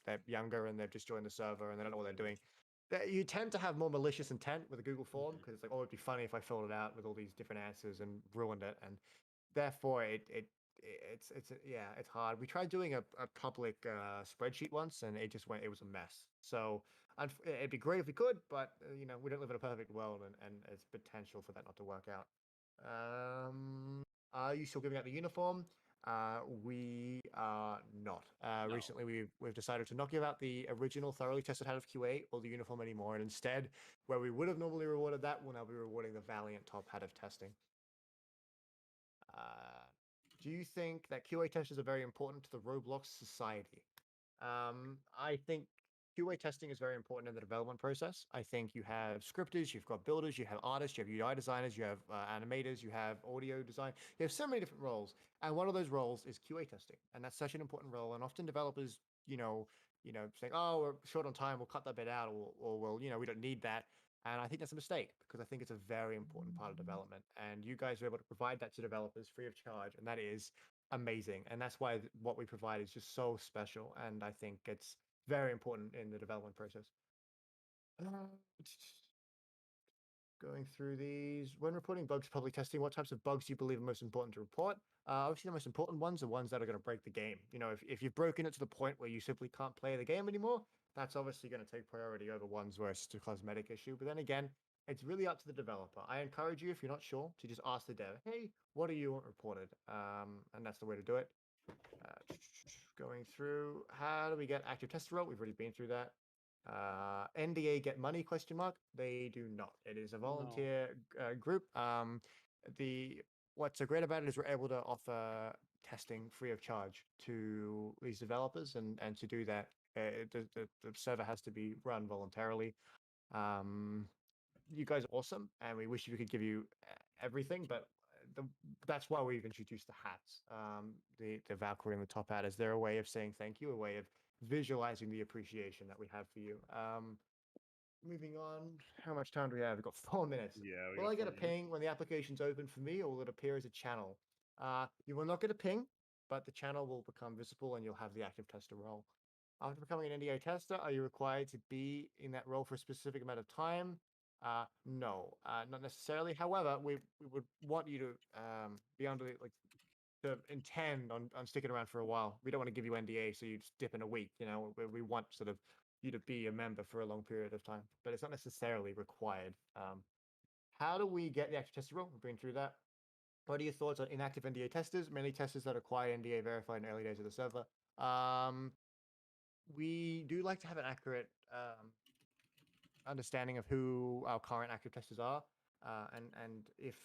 they're younger and they've just joined the server and they don't know what they're doing, you tend to have more malicious intent with a Google form because it's like, oh, it'd be funny if I filled it out with all these different answers and ruined it. And therefore, it's hard. We tried doing a public spreadsheet once, and it was a mess. So it'd be great if we could, but we don't live in a perfect world, and it's potential for that not to work out. Are you still giving out the uniform? We are not. No. Recently, we've decided to not give out the original thoroughly tested hat of QA or the uniform anymore, and instead, where we would have normally rewarded that, we'll now be rewarding the Valiant top hat of testing. Do you think that QA testers are very important to the Roblox society? I think QA testing is very important in the development process. I think you have scripters, you've got builders, you have artists, you have UI designers, you have animators, you have audio design. You have so many different roles, and one of those roles is QA testing, and that's such an important role. And often developers, saying, "Oh, we're short on time, we'll cut that bit out," or "Well, we don't need that." And I think that's a mistake because I think it's a very important part of development. And you guys are able to provide that to developers free of charge. And that is amazing. And that's why what we provide is just so special. And I think it's very important in the development process. Going through these. When reporting bugs to public testing, what types of bugs do you believe are most important to report? Obviously, the most important ones are ones that are going to break the game. If you've broken it to the point where you simply can't play the game anymore, that's obviously going to take priority over ones where it's just a cosmetic issue. But then again, it's really up to the developer. I encourage you, if you're not sure, to just ask the dev, hey, what do you want reported? And that's the way to do it. Going through, how do we get active tester role? We've already been through that. NDA get money? Question mark. They do not. It is a volunteer group. What's so great about it is we're able to offer testing free of charge to these developers, and to do that, the server has to be run voluntarily. You guys are awesome, and we wish we could give you everything, but that's why we've introduced the hats. The Valkyrie and the top hat is there a way of saying thank you, a way of visualizing the appreciation that we have for you. Moving on, how much time do we have? We've got 4 minutes. Yeah. Will I get a ping when the application's open for me, or will it appear as a channel? You will not get a ping, but the channel will become visible and you'll have the active tester role. After becoming an NDA tester, are you required to be in that role for a specific amount of time? No, not necessarily. However, we would want you to be under to intend on sticking around for a while. We don't want to give you NDA so you just dip in a week. We want sort of you to be a member for a long period of time, but it's not necessarily required. How do we get the active tester role? We've been through that. What are your thoughts on inactive NDA testers? Many testers that acquire NDA verified in early days of the server. We do like to have an accurate understanding of who our current active testers are. And if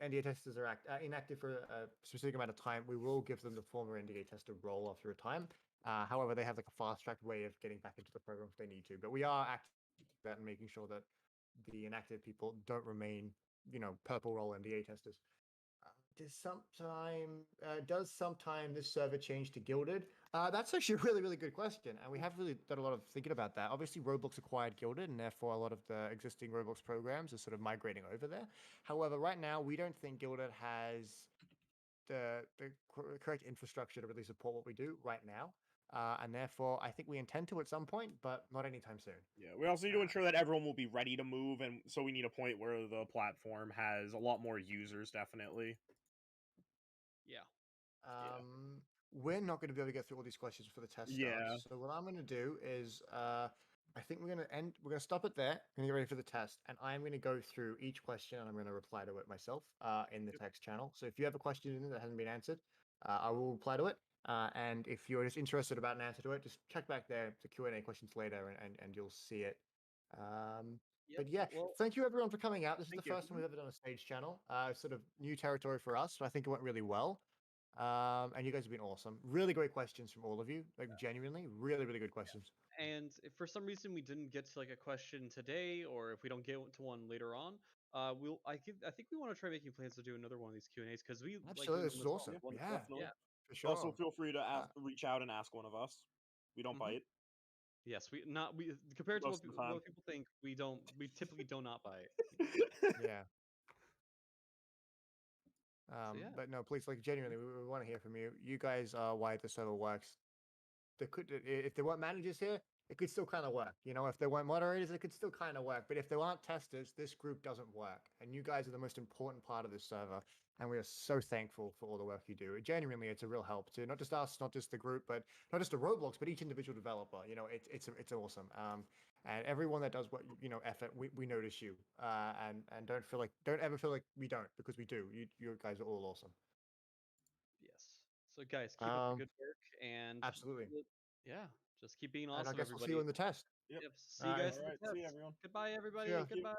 NDA testers are inactive for a specific amount of time, we will give them the former NDA tester role after a time. However, they have like a fast-tracked way of getting back into the program if they need to. But we are active and making sure that the inactive people don't remain, purple role NDA testers. Does sometime this server change to Gilded? That's actually a really, really good question, and we have really done a lot of thinking about that. Obviously, Roblox acquired Gilded, and therefore a lot of the existing Roblox programs are sort of migrating over there. However, right now, we don't think Gilded has the correct infrastructure to really support what we do right now. And therefore, I think we intend to at some point, but not anytime soon. Yeah, we also need to ensure that everyone will be ready to move, and so we need a point where the platform has a lot more users, definitely. Yeah. We're not going to be able to get through all these questions for the test starts. So what I'm going to do is, I think we're going to stop it there. I'm going to get ready for the test, and I'm going to go through each question, and I'm going to reply to it myself in the text channel. So if you have a question in that hasn't been answered, I will reply to it. And if you're just interested about an answer to it, just check back there to Q&A questions later, and you'll see it. But yeah, thank you everyone for coming out. This is the first time we've ever done a stage channel. Sort of new territory for us, so I think it went really well. And you guys have been awesome. Really great questions from all of you. Like genuinely, really, really good questions. And if for some reason we didn't get to like a question today, or if we don't get to one later on, I think we want to try making plans to do another one of these Q&As because we absolutely like this is awesome. Yeah, for sure. Also, feel free to reach out and ask one of us. We don't bite. Yes, we compared to what people think, we typically do not bite. Yeah. But no, please, like genuinely, we want to hear from you. You guys are why the server works. If there weren't managers here, it could still kind of work. If there weren't moderators, it could still kind of work. But if there aren't testers, this group doesn't work. And you guys are the most important part of this server. And we are so thankful for all the work you do. Genuinely, it's a real help to not just us, not just the group, but not just the Roblox, but each individual developer. It's awesome. And everyone that does what effort, we notice you. And don't ever feel like we don't, because we do. You guys are all awesome. Yes. So guys, keep up the good work, and absolutely. Yeah, just keep being awesome. And I guess everybody. We'll see you in the test. Yep. See you guys in the test. See you, everyone. Goodbye, everybody. Yeah. Goodbye.